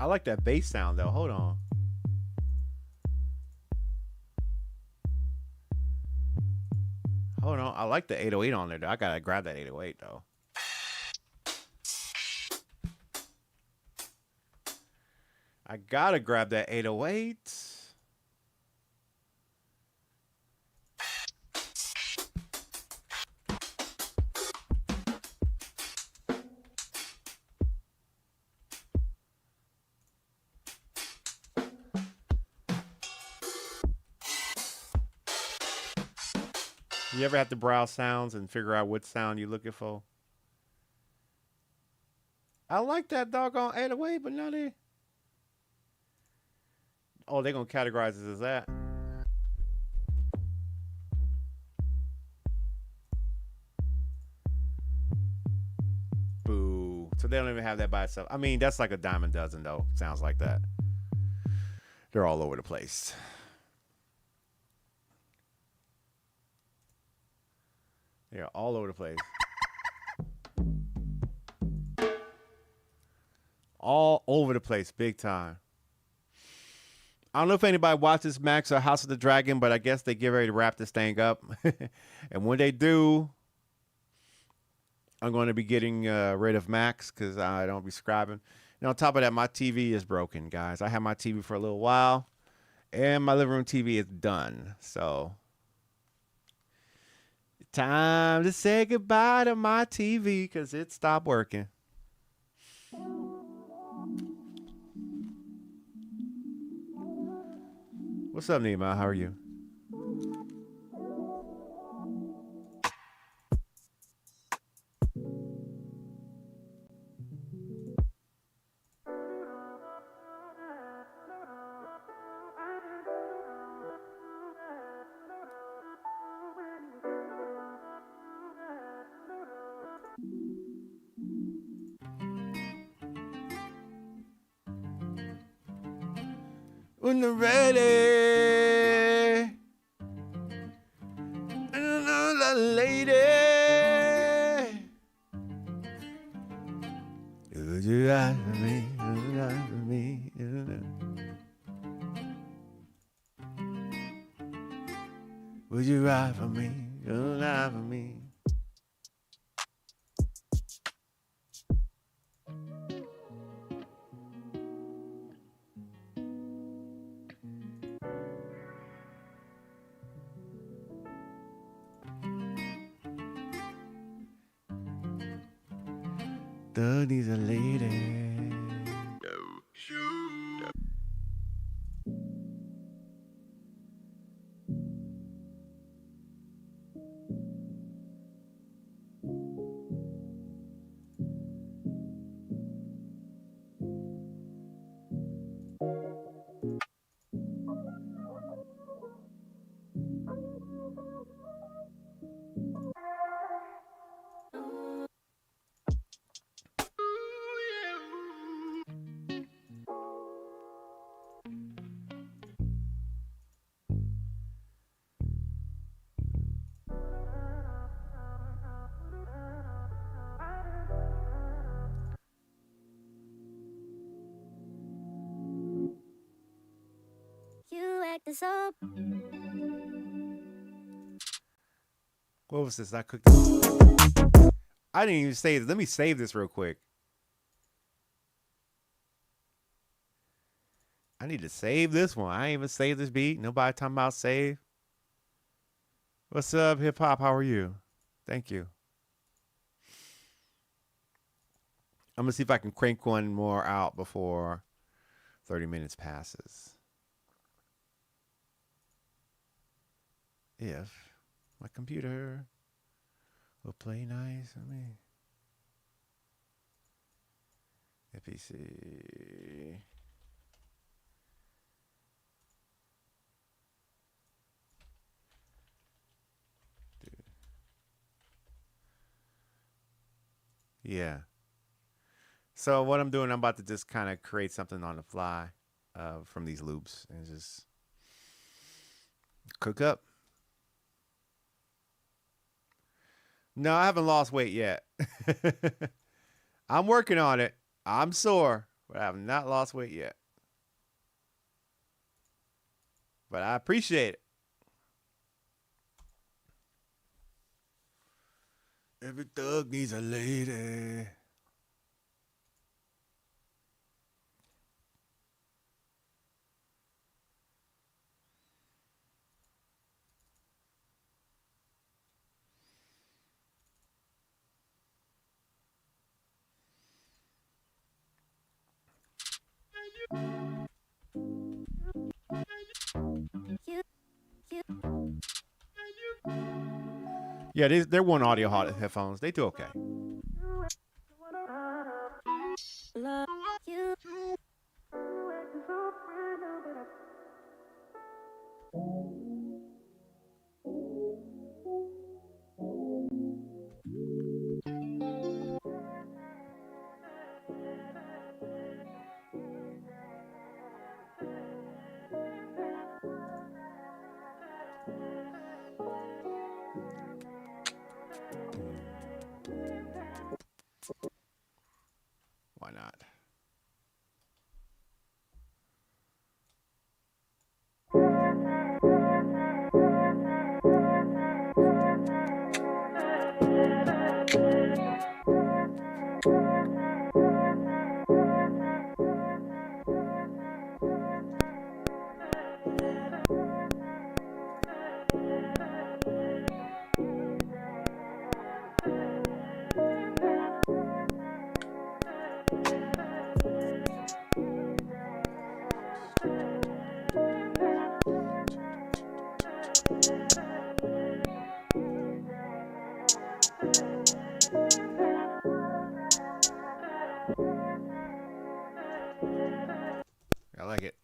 I like that bass sound though. Hold on. Hold on. I like the 808 on there though. I gotta grab that 808 though. I gotta grab that 808. You ever have to browse sounds and figure out what sound you're looking for? I like that doggone 808, but not it. Oh, they're gonna categorize it as that. Boo. So they don't even have that by itself. I mean, that's like a dime a dozen though. Sounds like that. They're all over the place. They're all over the place. All over the place, big time. I don't know if anybody watches Max or House of the Dragon, but I guess they get ready to wrap this thing up. And when they do, I'm going to be getting rid of Max because I don't be subscribing. And on top of that, my TV is broken, guys. I had my TV for a little while, and my living room TV is done. So, time to say goodbye to my TV because it stopped working. What's up, Nima? How are you? When they're ready, lady, would you ride for me? Would you ride for me? Would you ride for me? Would you ride for me? Daddy's a lady. What was this? I cooked this. I didn't even save this. Let me save this real quick. I need to save this one. I ain't even saved this beat. Nobody talking about save. What's up, hip hop? How are you? Thank you. I'm gonna see if I can crank one more out before 30 minutes passes. If my computer will play nice with me. PC. Yeah. So what I'm doing, I'm about to just kind of create something on the fly from these loops and just cook up. No, I haven't lost weight yet. I'm working on it. I'm sore, but I have not lost weight yet. But I appreciate it. Every thug needs a lady. Yeah, they're one audio headphones. They do okay. Why not? I like it.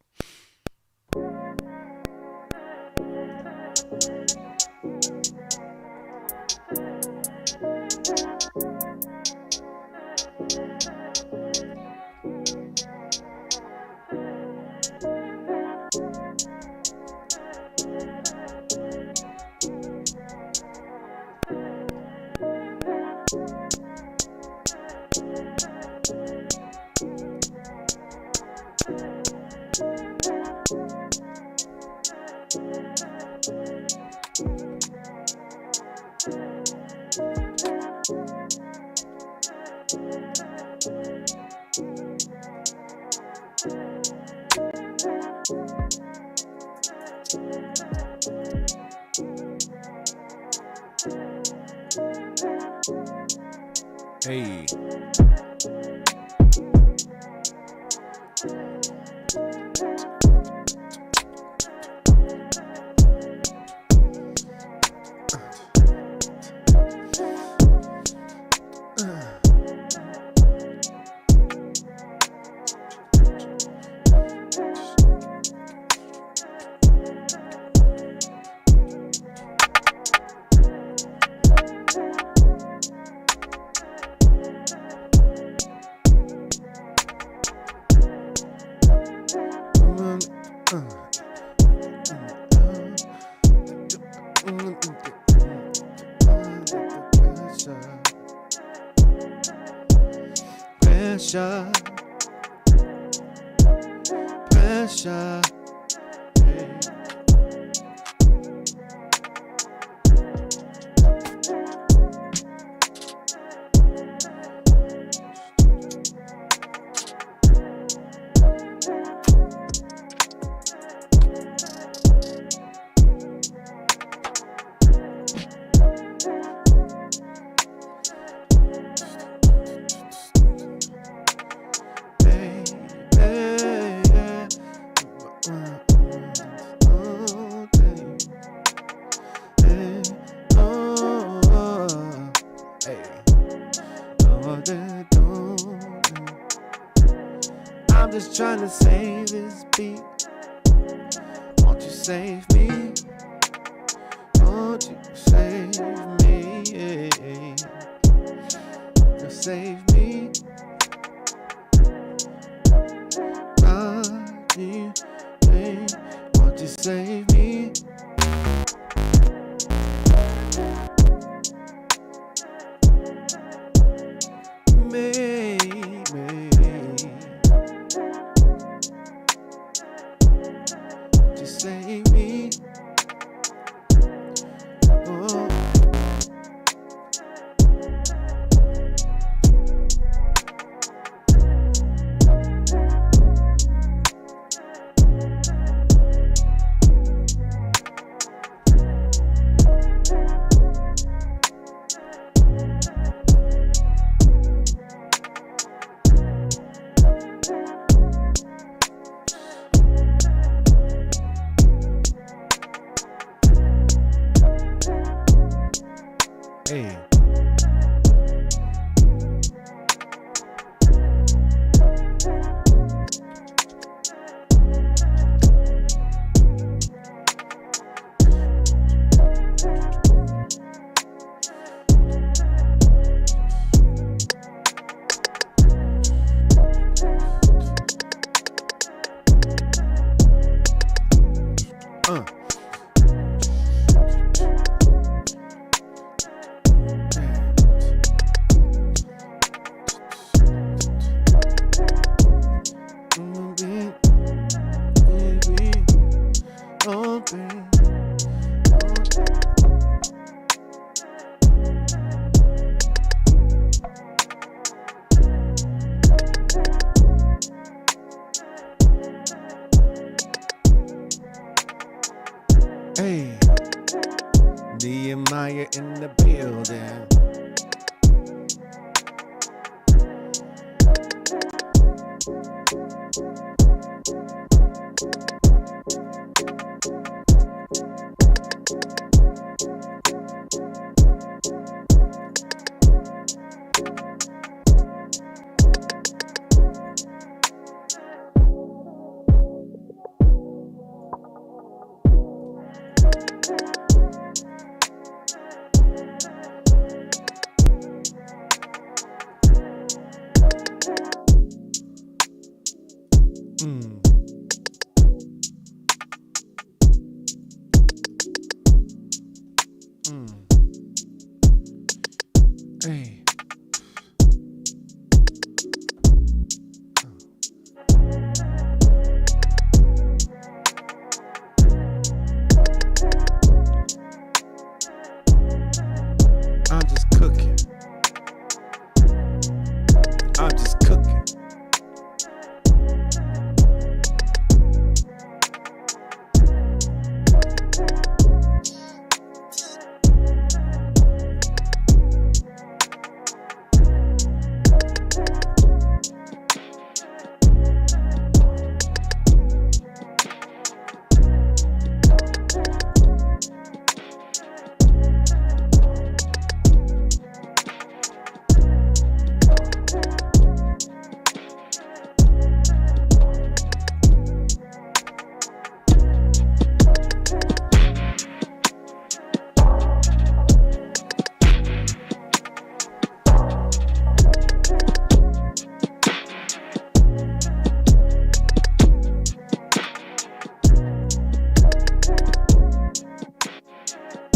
Hey. Pressure, pressure, hey. I'm just trying to save this beat. Won't you save me? Won't you save me? You save me. Won't you save me? Just save me. Oh. Hey. Hey, Nehemiah in the building. Hey. I'm just cooking. I'm just cooking.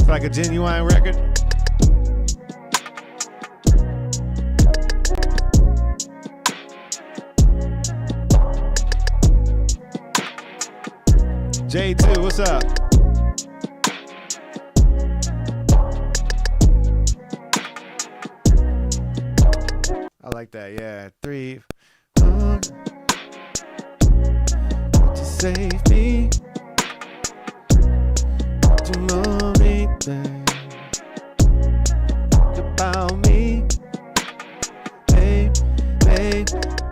Like a genuine record. J2, what's up? I like that, yeah. 3, 4. Just save me. To know anything about me. Hey, hey,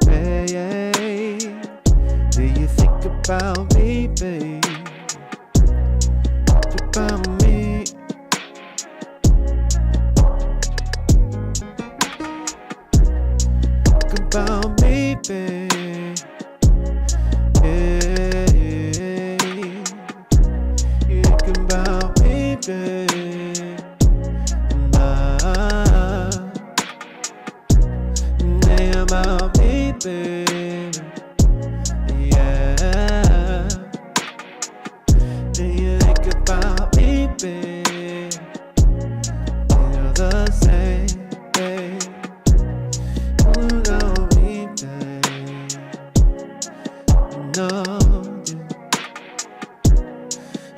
hey, hey. Do you think about me, babe? About me. About me, babe. know you.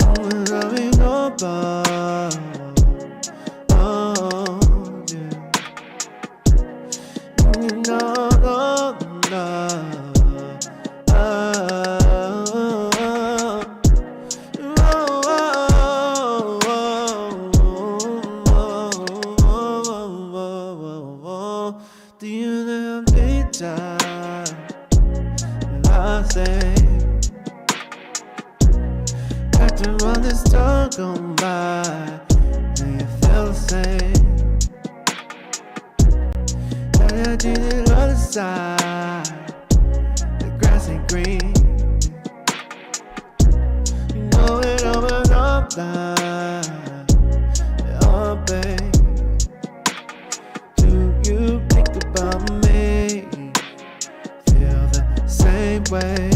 When I ain't nobody. Oh, yeah. You know, no, no. Do you know the time I say got to run this talk on by? Do you feel the same? I did it on the side. The grass ain't green. You know it over up line. Oh, babe. Do you think about me? Feel the same way.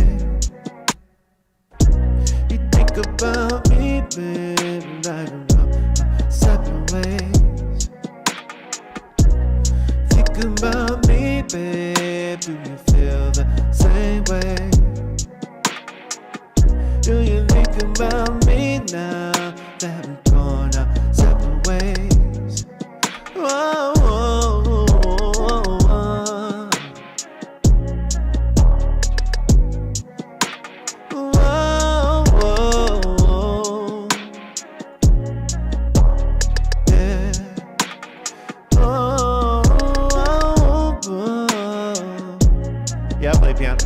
You think about me, babe, like we're separate ways. Think about me, babe. Do you feel the same way? Do you think about me now that we're gone our separate ways? Whoa, whoa, whoa, whoa. Whoa, whoa, whoa. Yeah. Oh, oh, oh. Yeah, I play piano.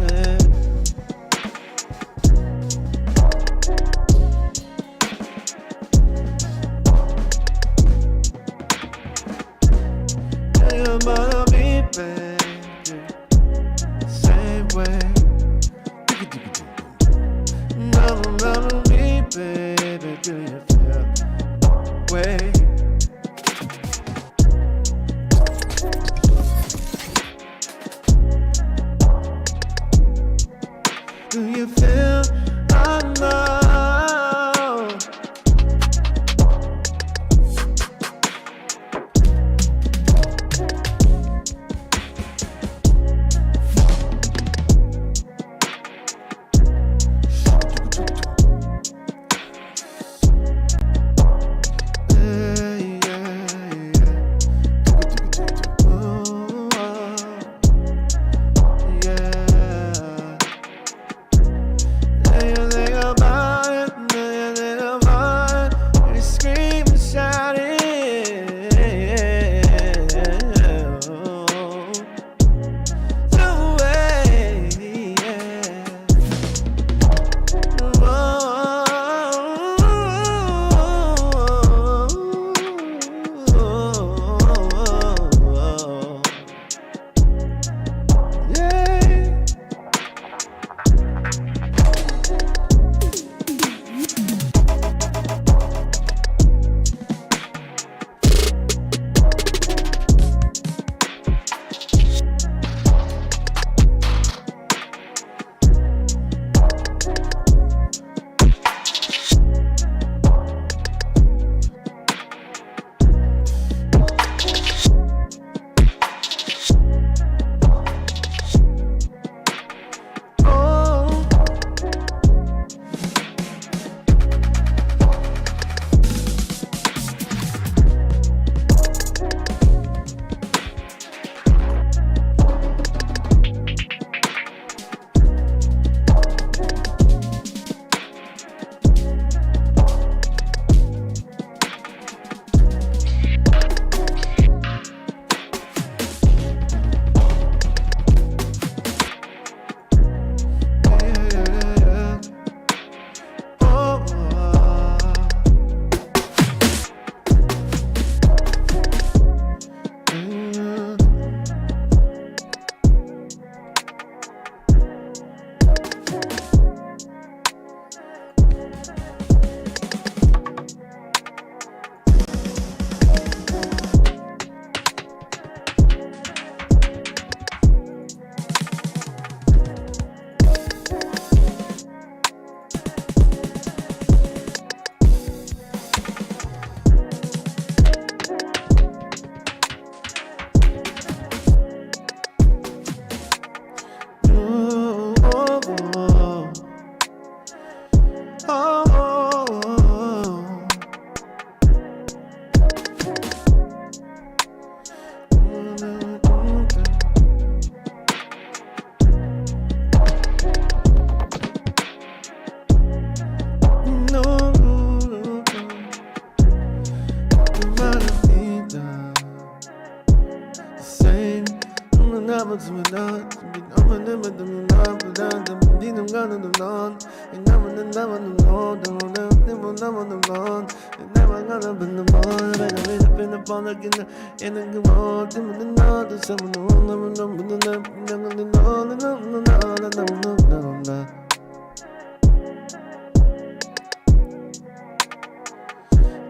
I'm gonna be baby, same way. I'm gonna be baby, do you feel way? Do you feel I know?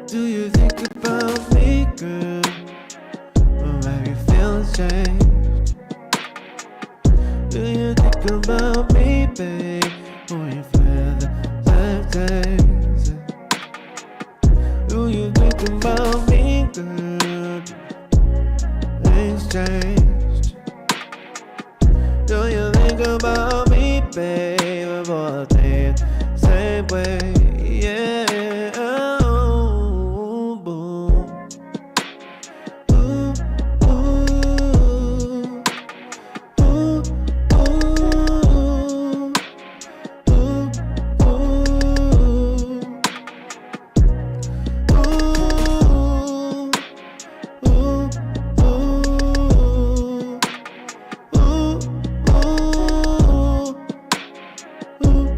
Do you think about me, girl? Or have your feelings changed? Do you think about me, babe? Or you feel the left days? Do you think about me, girl? Things changed. Do you think about me, babe? Or they same way? Yeah. Oh, boom. Ooh, ooh. Ooh, ooh. Ooh,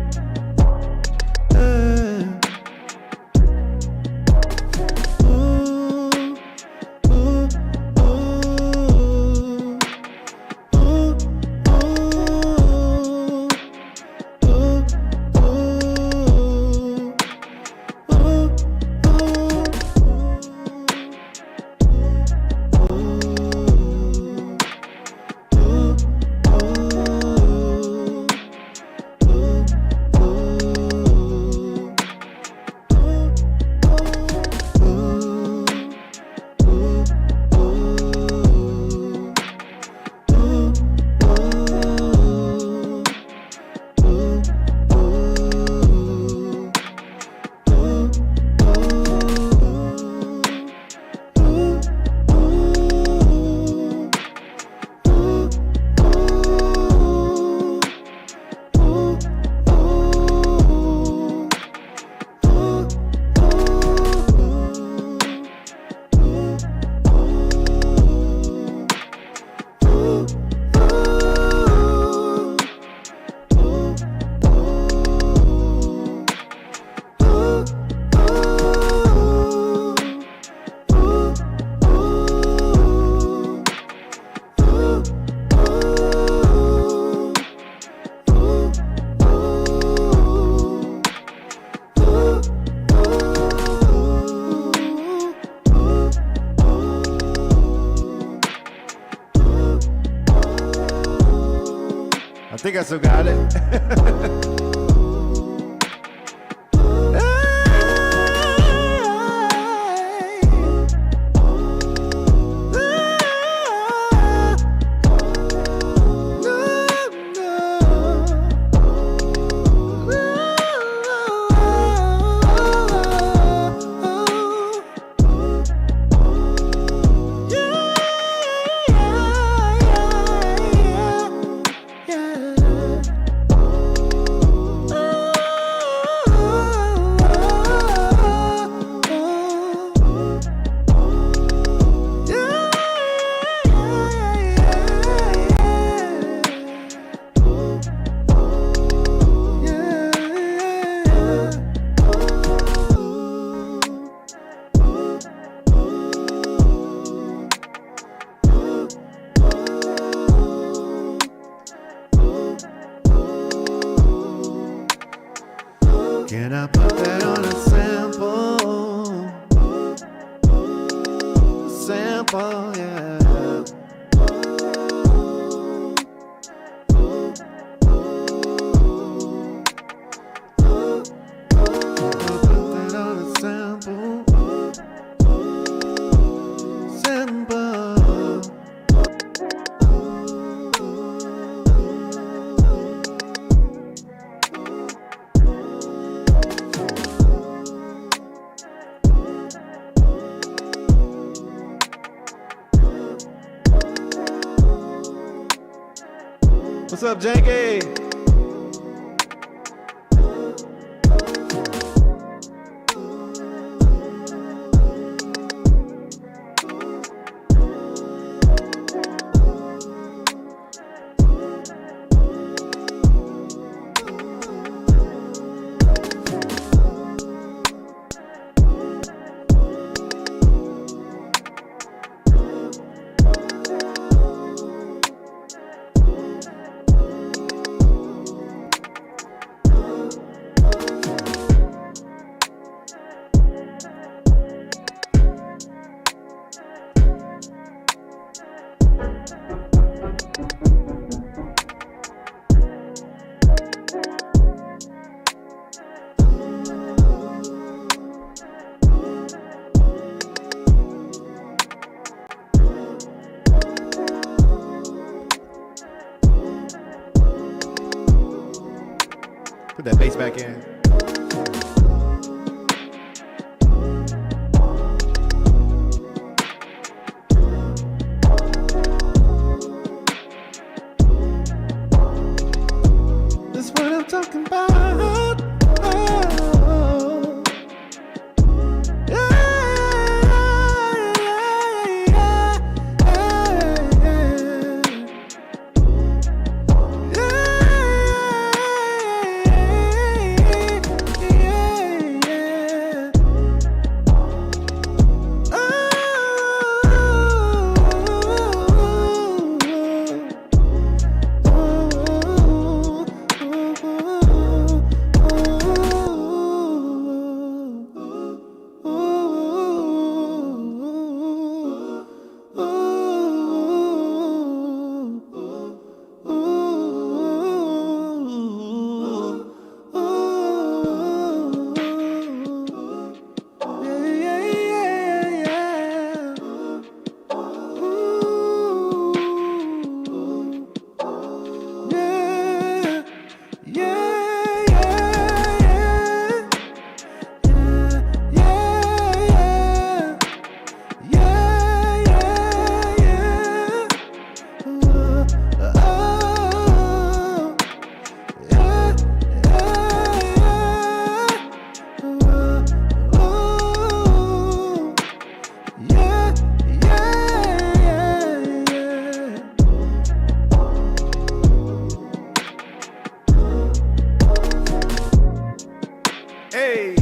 I think I still got it. Can I put that on a sample? Sample, yeah. Put that on a sample. Sample. What's up, Janky? Put that bass back in. That's what I'm talking about. Oh. Yeah, Hey.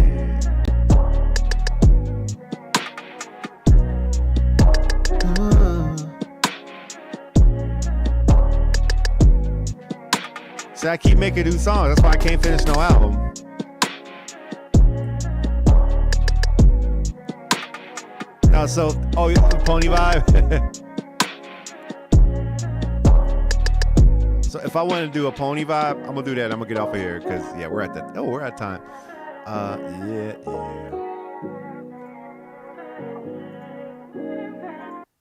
See, I keep making new songs. That's why I can't finish no album. No, so, oh, Pony Vibe. So if I want to do a Pony Vibe, I'm gonna do that. I'm gonna get off of here because yeah, we're at time. Yeah.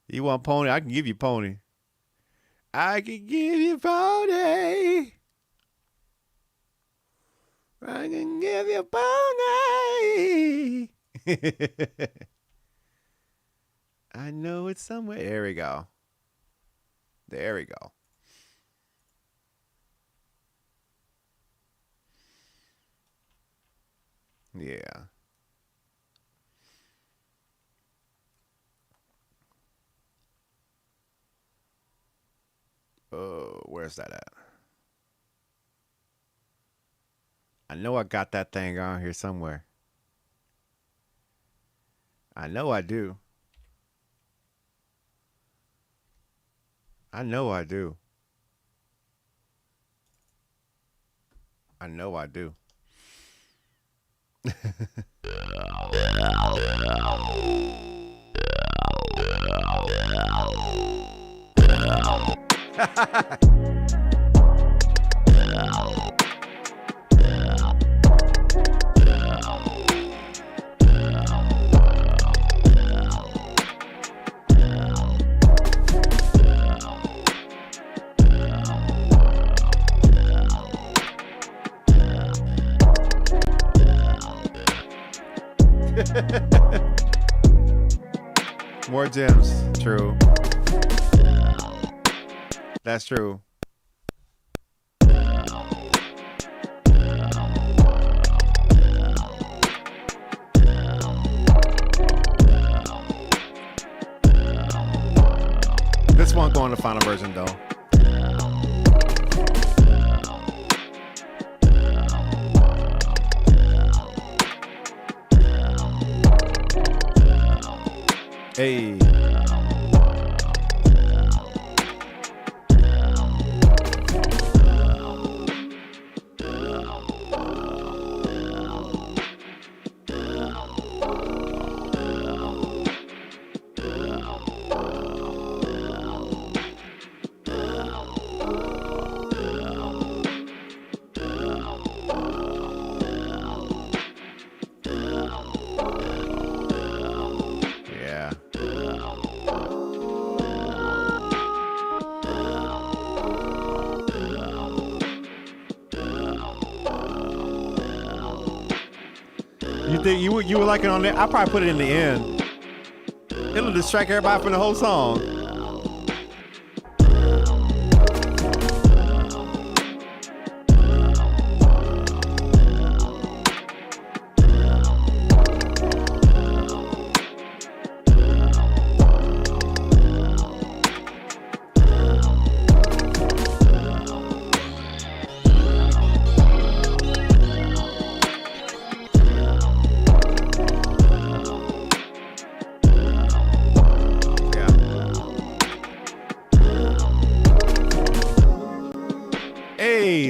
You want Pony? I can give you Pony. I can give you Pony. I can give you Pony. I know it's somewhere. There we go. There we go. Yeah. Oh, where's that at? I know I got that thing on here somewhere. I know I do. I know I do. I know I do. More gems. True. That's true. This won't go in the final version though. Hey. Yeah. You think you would like it on there? I'll probably put it in the end. It'll distract everybody from the whole song.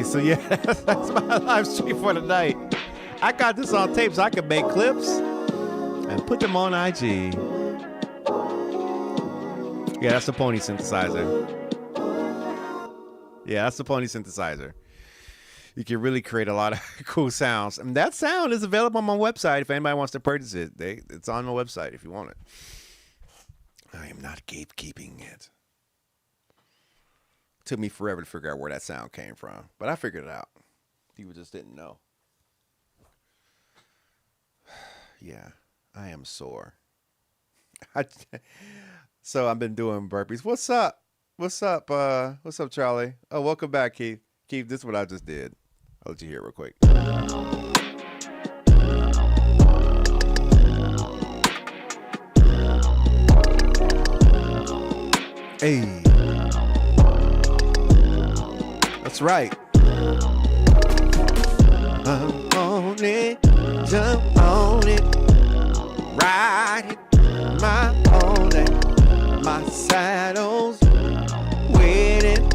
So yeah, that's my live stream for tonight. I got this on tape so I can make clips and put them on IG. Yeah, that's the pony synthesizer. Yeah, that's the pony synthesizer. You can really create a lot of cool sounds. And that sound is available on my website if anybody wants to purchase it. It's on my website if you want it. I am not gatekeeping it. Took me forever to figure out where that sound came from, but I figured it out. People just didn't know. Yeah, I am sore. So I've been doing burpees. What's up? What's up, Charlie? Oh, welcome back, Keith. Keith, this is what I just did. I'll let you hear it real quick. Hey. That's right. I'm on it, jump on it, ride it, my pony, my saddle's waiting,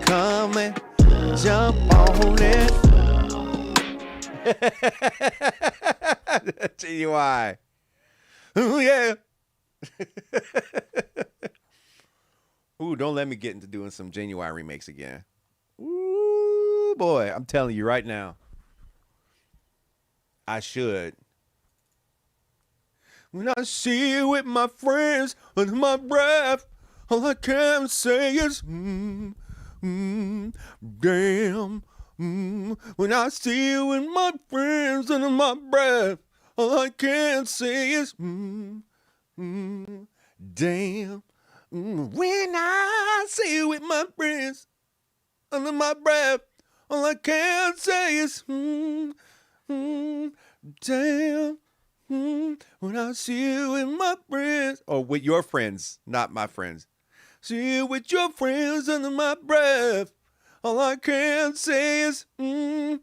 coming, jump on it. GUI. Ooh, yeah. Ooh, don't let me get into doing some Genuine remakes again. Ooh, boy, I'm telling you right now. I should. When I see you with my friends under my breath, all I can say is, damn. When I see you with my friends under my breath, all I can say is, damn. When I see you with my friends under my breath, all I can say is, damn. When I see you with my friends, or with your friends, not my friends. See you with your friends under my breath, all I can say is, damn.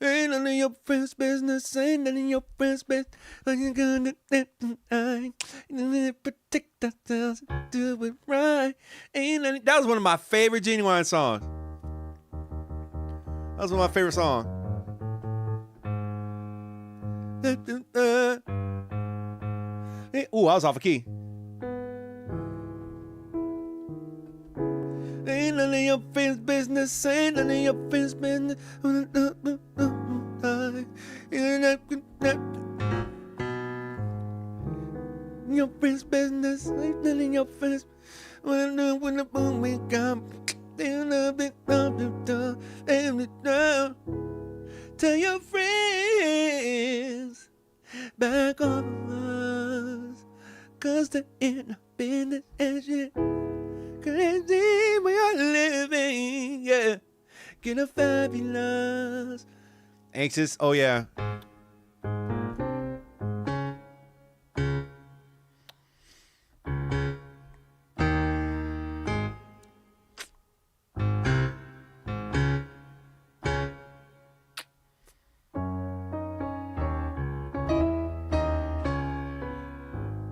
Ain't none of your friends' business. Ain't none of your friends' business. Are you gonna protect ourselves? Do it right. Ain't none. That was one of my favorite Genuine songs. That was one of my favorite songs. Ooh, I was off a key. Ain't none of your friends' business. Ain't none of your friends' business. Your friends' business. Ain't none of your friends. When the boom we come. Tell your friends back off us, 'cause they're in the business and shit. Crazy we are living, yeah. Get a fabulous. Anxious, oh yeah.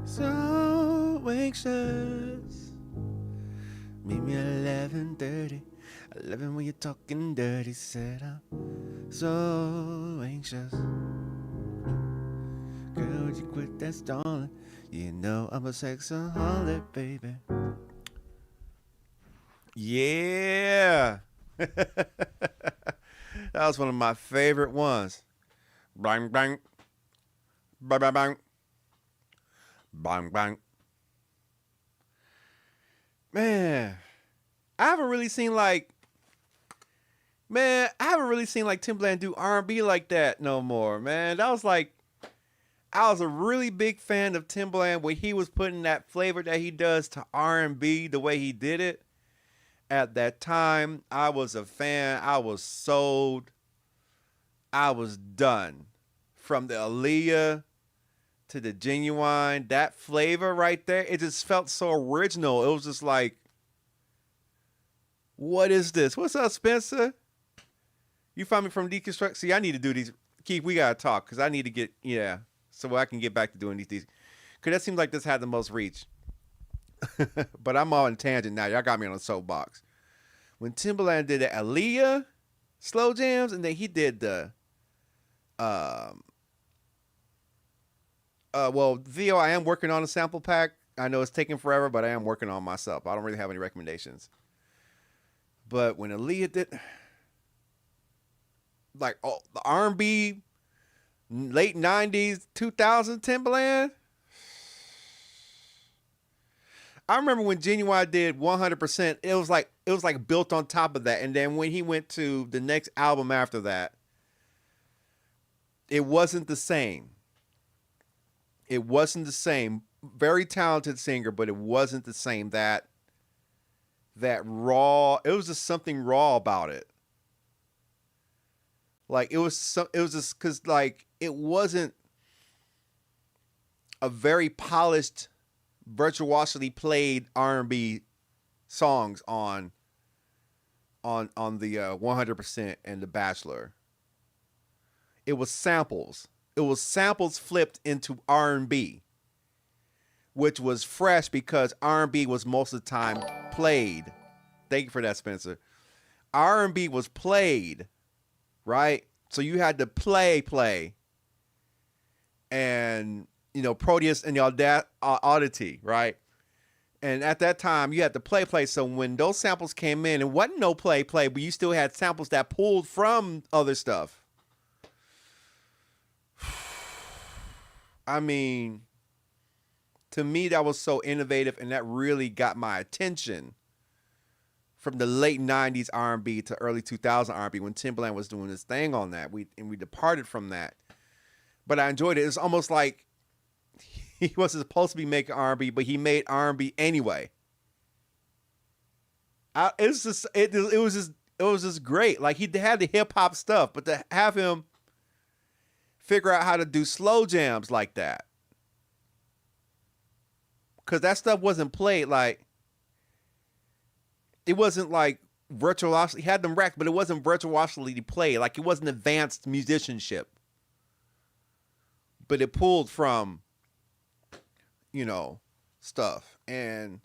So anxious. Meet me at 11:30. 11 when you're talking dirty. Said I'm so anxious. Girl, would you quit that stalling? You know I'm a sexaholic, baby. Yeah. That was one of my favorite ones. Bang, bang. Bang, bang, bang. Bang, bang. Man, I haven't really seen like Man, I haven't really seen like Timbaland do R&B like that no more, man. That was like, I was a really big fan of Timbaland when he was putting that flavor that he does to R&B the way he did it. At that time, I was a fan. I was sold. I was done. From the Aaliyah to the Genuine, that flavor right there, it just felt so original. It was just like, what is this? What's up, Spencer? You find me from Deconstruct. See, I need to do these. Keith, we gotta talk because I need to get, so I can get back to doing these. Because that seems like this had the most reach. But I'm all in tangent now. Y'all got me on a soapbox. When Timbaland did the Aaliyah slow jams, and then he did the, Theo, I am working on a sample pack. I know it's taking forever, but I am working on myself. I don't really have any recommendations. But when Aaliyah did, like, the R&B, late 90s, 2000 Timbaland, I remember when Genuine did 100%, it was like built on top of that. And then when he went to the next album after that, it wasn't the same. It wasn't the same. Very talented singer, but it wasn't the same. That raw, it was just something raw about it. Like it was just because like it wasn't a very polished, virtuosely played R&B songs on the 100% and The Bachelor. It was samples. It was samples flipped into R&B, which was fresh because R&B was most of the time played. Thank you for that, Spencer. R&B was played, right? So you had to play, and Proteus and the Oddity, right? And at that time, you had to play. So when those samples came in, it wasn't no play, but you still had samples that pulled from other stuff. I mean, to me, that was so innovative, and that really got my attention from the late 90s R&B to early 2000 R&B when Timbaland was doing his thing on that. We departed from that. But I enjoyed it. It's almost like he wasn't supposed to be making R&B, but he made R&B anyway. It was just great. Like, he had the hip hop stuff, but to have him figure out how to do slow jams like that, because that stuff wasn't played. Like, it wasn't like virtuosity. He had them racked, but it wasn't virtuosity played. Like, it wasn't advanced musicianship, but it pulled from stuff. And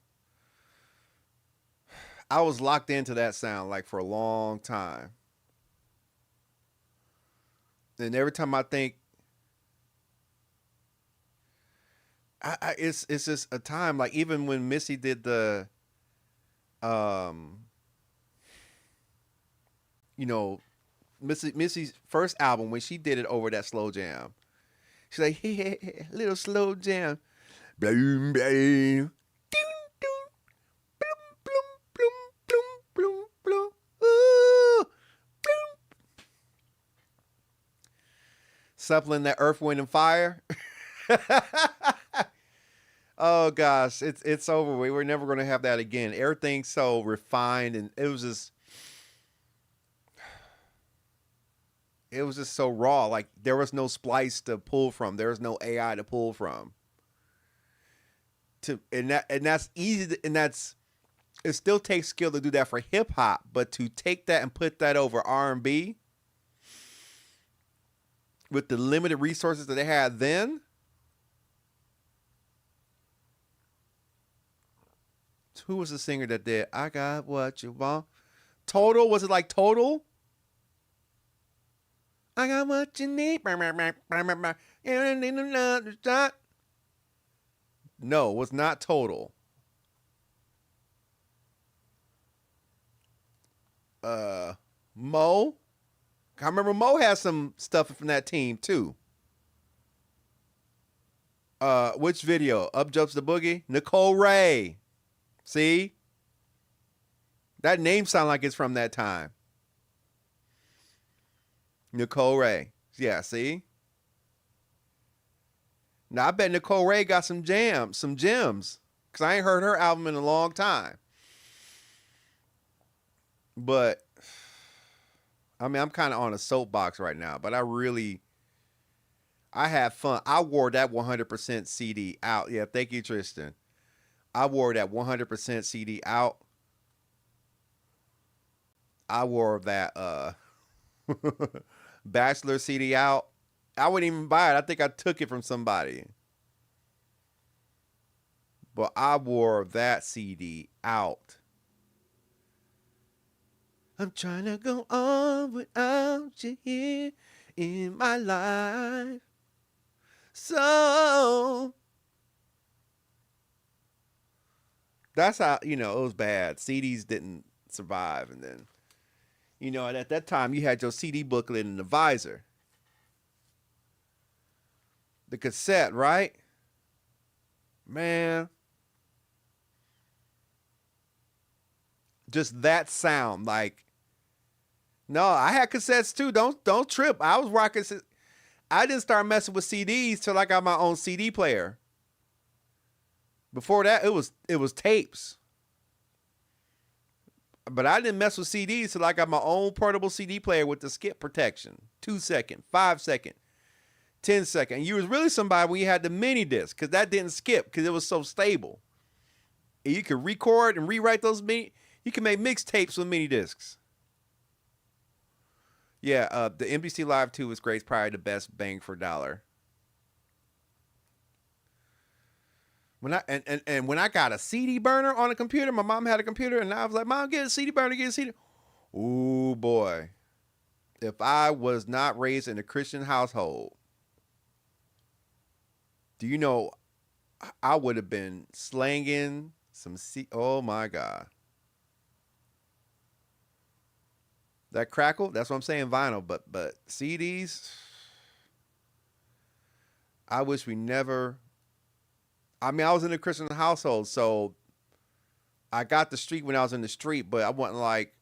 I was locked into that sound like for a long time. And every time I think, it's just a time, like even when Missy did the, Missy's first album, when she did it over that slow jam, she's like, hey, little slow jam, bloom, bloom, suppling that Earth, Wind, and Fire. Oh gosh, it's over. We're never going to have that again. Everything's so refined, and it was just so raw. Like, there was no splice to pull from. There was no AI to pull from. That's easy, it still takes skill to do that for hip hop, but to take that and put that over R&B with the limited resources that they had then. Who was the singer that did I Got What You Want? Total? Was it like Total? I got what you need. No, it was not Total. Mo? I remember Mo had some stuff from that team too. Which video? Up Jumps the Boogie? Nicole Ray. See? That name sounds like it's from that time. Nicole Ray. Yeah, see? Now I bet Nicole Ray got some gems. Cause I ain't heard her album in a long time. But I mean, I'm kind of on a soapbox right now, but I had fun. I wore that 100% CD out. Yeah, thank you, Tristan. I wore that 100% CD out. I wore that Bachelor CD out. I wouldn't even buy it. I think I took it from somebody. But I wore that CD out. I'm trying to go on without you here in my life. So that's how, it was bad. CDs didn't survive. And then, and at that time, you had your CD booklet in the visor. The cassette, right? Man. Just that sound. Like, no, I had cassettes too. Don't trip. I was rocking. I didn't start messing with CDs till I got my own CD player. Before that, it was tapes. But I didn't mess with CDs till I got my own portable CD player with the skip protection. 2 second, 5 second, 10 second. And you was really somebody when you had the mini disc, because that didn't skip because it was so stable. And you could record and rewrite those you can make mixtapes with mini discs. Yeah, the NBC Live 2 was great. It's probably the best bang for dollar. When I got a CD burner on a computer, my mom had a computer, and I was like, Mom, get a CD burner, get a CD. Ooh, boy. If I was not raised in a Christian household, do you know I would have been slanging some oh my God. That crackle, that's what I'm saying, vinyl, but CDs, I wish we never. I mean, I was in a Christian household, so I got the street when I was in the street, but I wasn't like,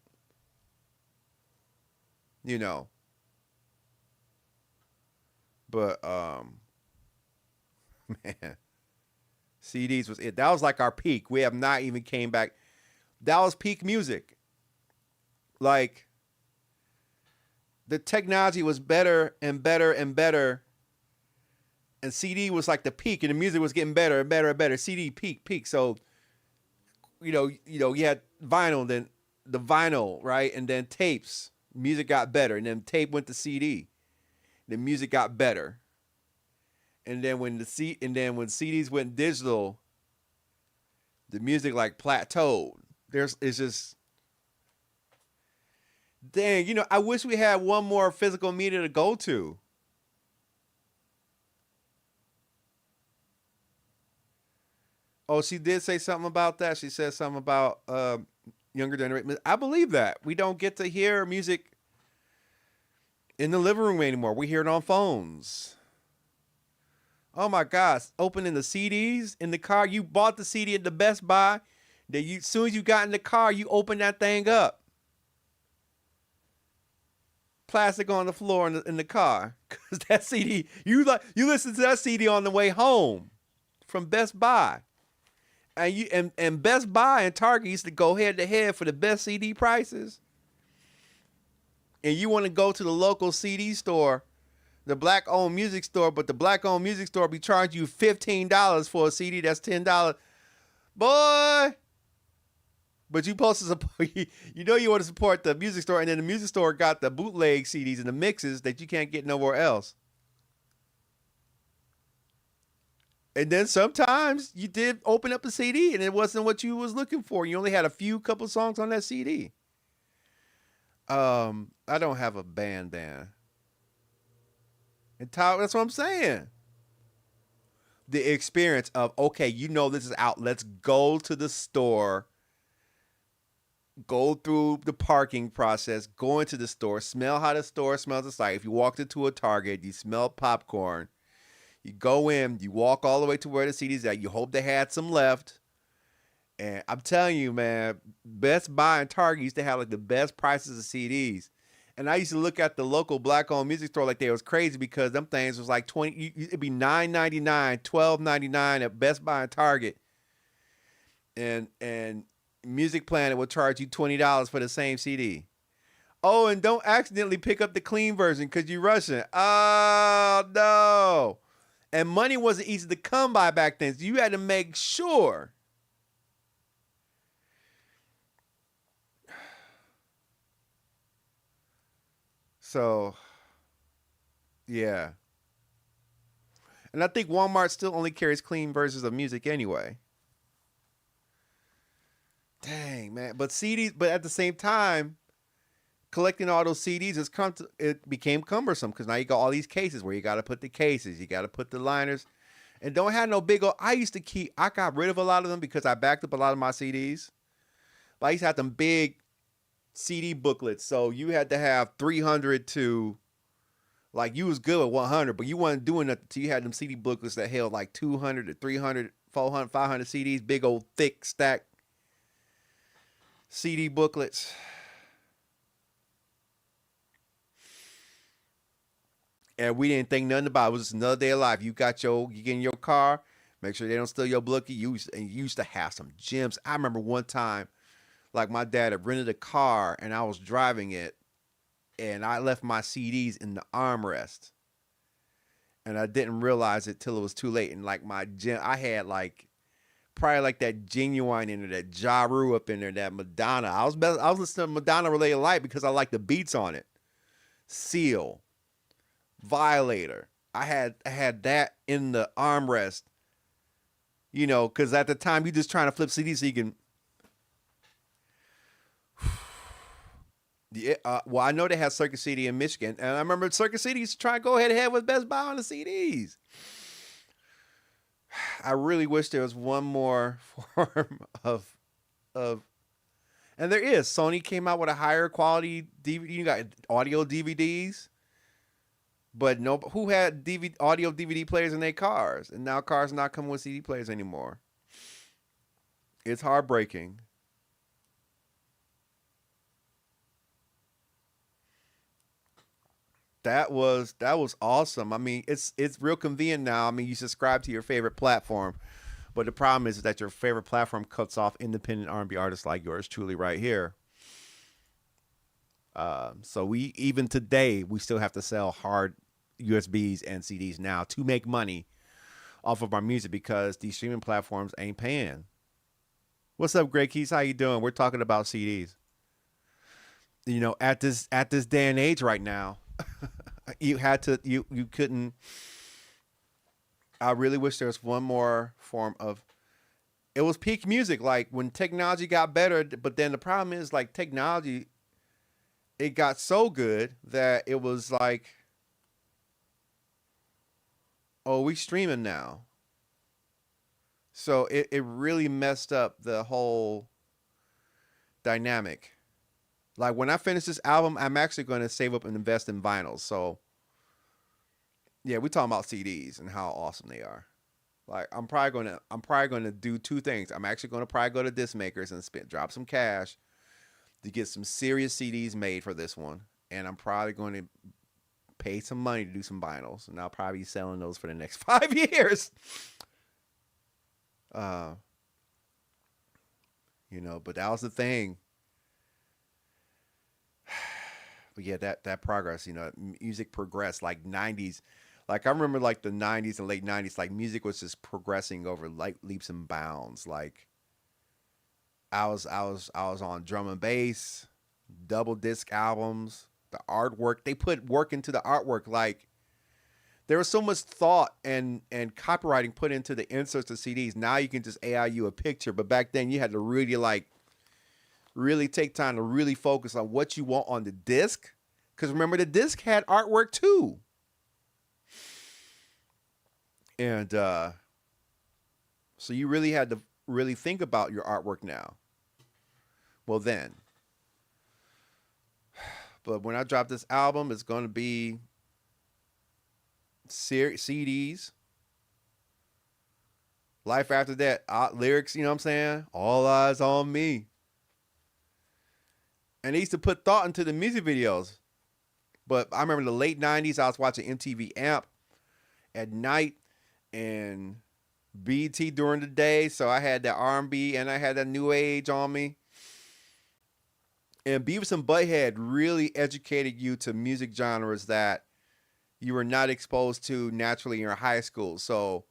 but man, CDs was it. That was like our peak. We have not even came back. That was peak music. Like, the technology was better and better and better. And CD was like the peak, and the music was getting better and better and better. CD peak. So, you had vinyl, then the vinyl, right? And then tapes. Music got better. And then tape went to CD. The music got better. And then when CDs went digital, the music like plateaued. It's just, dang, I wish we had one more physical media to go to. Oh, she did say something about that. She said something about younger generation. I believe that. We don't get to hear music in the living room anymore. We hear it on phones. Oh my gosh. Opening the CDs in the car. You bought the CD at the Best Buy. Then as soon as you got in the car, you open that thing up. Plastic on the floor in the car. Because that CD, you listen to that CD on the way home from Best Buy. And Best Buy and Target used to go head to head for the best CD prices. And you want to go to the local CD store, the black-owned music store, but the black-owned music store be charging you $15 for a CD that's $10. Boy! But you supposed to support, you want to support the music store, and then the music store got the bootleg CDs and the mixes that you can't get nowhere else. And then sometimes you did open up a CD and it wasn't what you was looking for. You only had a couple songs on that CD. I don't have a bandana. And that's what I'm saying. The experience of, okay, this is out. Let's go to the store. Go through the parking process. Go into the store. Smell how the store smells. It's like if you walked into a Target, you smell popcorn. You go in, you walk all the way to where the CD's at. You hope they had some left. And I'm telling you, man, Best Buy and Target used to have like the best prices of CDs. And I used to look at the local black-owned music store like they was crazy because them things was like 20. It'd be $9.99, $12.99 at Best Buy and Target, and Music Planet will charge you $20 for the same CD. Oh, and don't accidentally pick up the clean version because you're rushing. Oh no! And money wasn't easy to come by back then, so you had to make sure. So, yeah. And I think Walmart still only carries clean versions of music anyway. Dang, man. But CDs, but at the same time, collecting all those CDs it became cumbersome because now you got all these cases where you got to put the cases, you got to put the liners, and don't have no big old. I got rid of a lot of them because I backed up a lot of my CDs. But I used to have them big CD booklets, so you had to have 300 to, like, you was good with 100, but you wasn't doing nothing until you had them CD booklets that held like 200 to 300, 400, 500 CDs, big old thick stack CD booklets. And we didn't think nothing about it. It was just another day of life. You get in your car, make sure they don't steal your bookie. You used to have some gems. I remember one time, like, my dad had rented a car and I was driving it and I left my CDs in the armrest. And I didn't realize it till it was too late. And like I had like probably like that Genuine in there, that Ja Rule up in there, that Madonna. I was listening to Madonna Related Light because I like the beats on it. Seal. Violator. I had that in the armrest, because at the time you just trying to flip CDs so you can. Yeah, well, I know they had Circuit City in Michigan, and I remember Circuit City used to try and go ahead with Best Buy on the CDs. I really wish there was one more form of, and there is. Sony came out with a higher quality DVD. You got audio DVDs. But no, who had audio DVD players in their cars? And now cars not coming with CD players anymore. It's heartbreaking. That was awesome. I mean, it's real convenient now. I mean, you subscribe to your favorite platform, but the problem is that your favorite platform cuts off independent R&B artists like yours truly right here. So even today we still have to sell hard USBs and CDs now to make money off of our music because these streaming platforms ain't paying. What's up, Greg Keys? How you doing? We're talking about CDs. At this day and age right now, you couldn't. I really wish there was one more form of. It was peak music, like when technology got better, but then the problem is like technology. It got so good that it was like, oh, we streaming now. So it really messed up the whole dynamic. Like when I finish this album, I'm actually going to save up and invest in vinyls. So yeah, we're talking about CDs and how awesome they are. Like I'm probably going to do two things. I'm actually going to probably go to disc makers and drop some cash to get some serious CDs made for this one. And I'm probably going to pay some money to do some vinyls. And I'll probably be selling those for the next 5 years. But that was the thing. But yeah, that progress, music progressed like 90s. Like I remember like the 90s and late 90s, like music was just progressing over like leaps and bounds. Like I was on drum and bass, double disc albums, the artwork. They put work into the artwork. Like there was so much thought and copywriting put into the inserts of CDs. Now you can just AI you a picture, but back then you had to really take time to really focus on what you want on the disc. Because remember, the disc had artwork too. And so you really had to really think about your artwork now. Well, then. But when I drop this album, it's going to be CDs. Life after that. Lyrics, you know what I'm saying? All eyes on me. And they used to put thought into the music videos. But I remember the late 90s, I was watching MTV Amp at night and BT during the day. So I had that R&B and I had that new age on me. And Beavis and Butthead really educated you to music genres that you were not exposed to naturally in your high school. So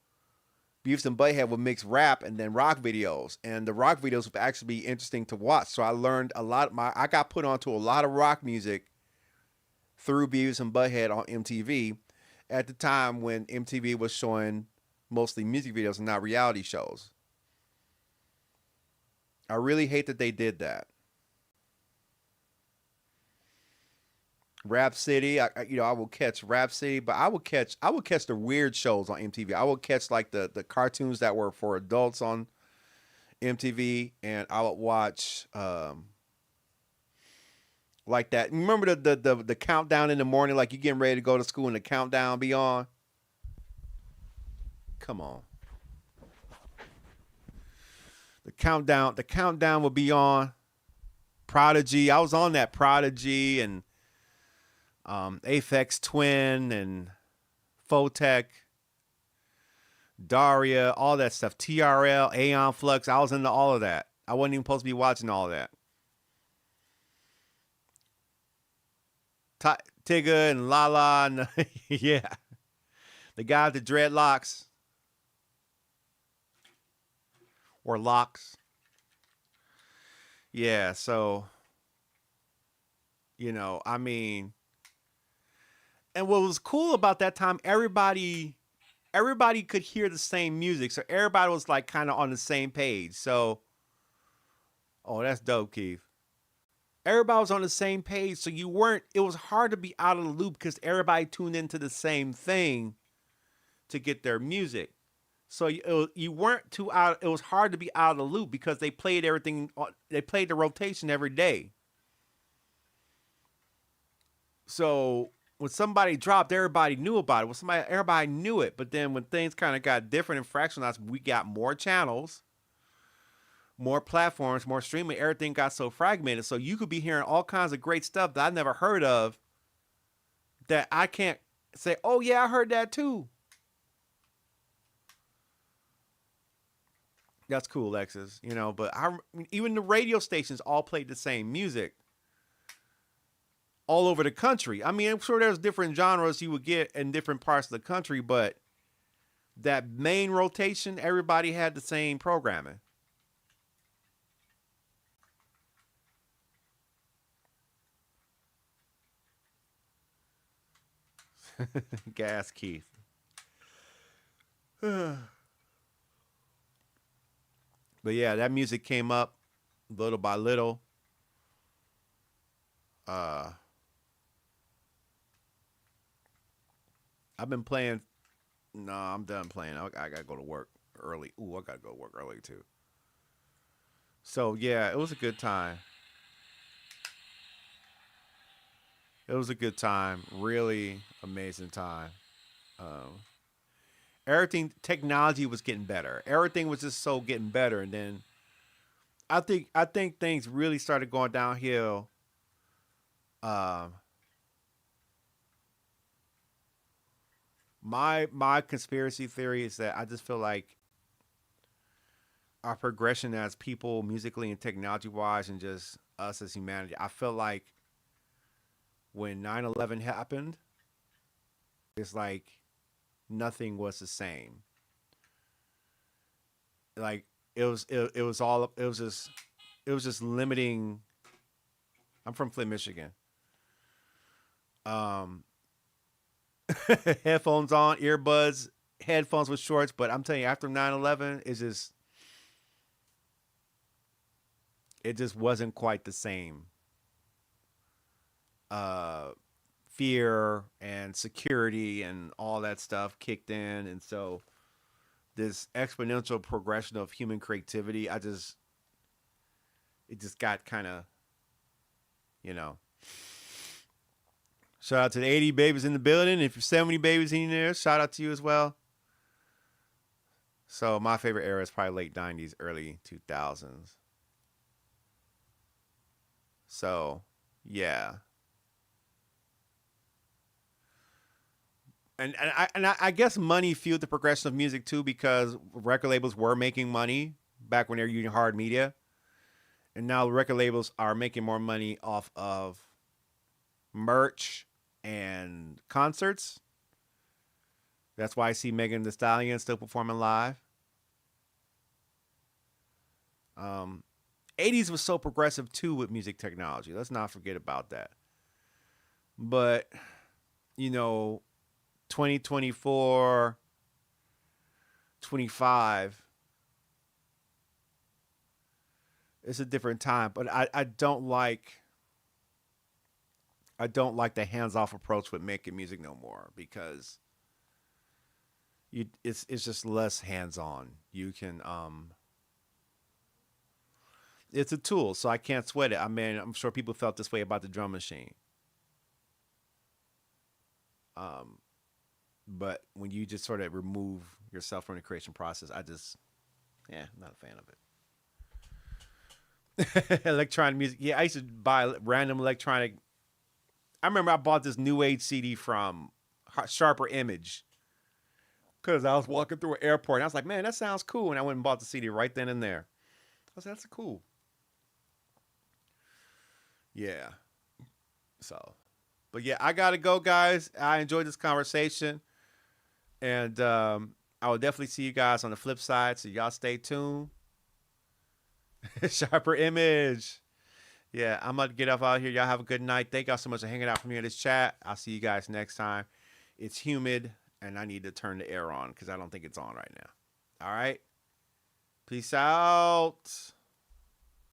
Beavis and Butthead would mix rap and then rock videos, and the rock videos would actually be interesting to watch. So I learned a lot. I got put onto a lot of rock music through Beavis and Butthead on MTV at the time when MTV was showing mostly music videos and not reality shows. I really hate that they did that. Rap City, I will catch Rap City, but I would catch the weird shows on MTV. I would catch like the cartoons that were for adults on MTV, and I would watch like that. Remember the countdown in the morning, like you getting ready to go to school and the countdown be on? Come on. The countdown would be on. Prodigy, I was on that Prodigy and Aphex Twin and Photech, Daria, all that stuff. TRL, Aeon Flux. I was into all of that. I wasn't even supposed to be watching all of that. Tigger and Lala and yeah, the guy with the dreadlocks or locks. Yeah, so I mean. And what was cool about that time, everybody could hear the same music. So everybody was like kind of on the same page. So, oh, that's dope, Keith. Everybody was on the same page. So it was hard to be out of the loop because everybody tuned into the same thing to get their music. So you weren't too out. It was hard to be out of the loop because they played everything. They played the rotation every day. So when somebody dropped, everybody knew about it. Everybody knew it. But then when things kind of got different and fractionalized, we got more channels, more platforms, more streaming. Everything got so fragmented. So you could be hearing all kinds of great stuff that I never heard of that I can't say, oh, yeah, I heard that too. That's cool, Lexus. But even the radio stations all played the same music all over the country. I mean, I'm sure there's different genres you would get in different parts of the country, but that main rotation, everybody had the same programming. Gas Keith. But yeah, that music came up little by little. I've been playing. No, I'm done playing. I gotta go to work early. Ooh, I gotta go to work early too. So yeah, it was a good time. It was a good time. Really amazing time. Um, Everything, technology was getting better. Everything was just so getting better, and then I think things really started going downhill. Um, my conspiracy theory is that I just feel like our progression as people, musically and technology wise, and just us as humanity. I feel like when 9/11 happened, it's like nothing was the same. Like it was all it was just limiting. I'm from Flint, Michigan. Um, Headphones on, earbuds, headphones with shorts. But I'm telling you, after 9/11, it just wasn't quite the same. Uh, Fear and security and all that stuff kicked in, and so this exponential progression of human creativity, it just got kind of, you know. Shout out to the 80 babies in the building. If you're 70 babies in there, shout out to you as well. So my favorite era is probably late 90s, early 2000s. So, yeah. And I guess money fueled the progression of music too, because record labels were making money back when they were using hard media, and now record labels are making more money off of merch and concerts. That's why I see Megan Thee Stallion still performing live. 80s was so progressive too with music technology. Let's not forget about that. But, you know, 2024, 25, it's a different time. But I don't like the hands-off approach with making music no more, because it's just less hands-on. You can it's a tool, so I can't sweat it. I mean, I'm sure people felt this way about the drum machine. But when you just sort of remove yourself from the creation process, I'm not a fan of it. Electronic music. Yeah, I used to buy random electronic. I remember I bought this New Age CD from Sharper Image because I was walking through an airport and I was like, man, that sounds cool. And I went and bought the CD right then and there. I was like, that's cool. Yeah. So, but yeah, I got to go, guys. I enjoyed this conversation. And I will definitely see you guys on the flip side. So y'all stay tuned. Sharper Image. Yeah, I'm going to get up out of here. Y'all have a good night. Thank y'all so much for hanging out with me in this chat. I'll see you guys next time. It's humid, and I need to turn the air on because I don't think it's on right now. All right? Peace out.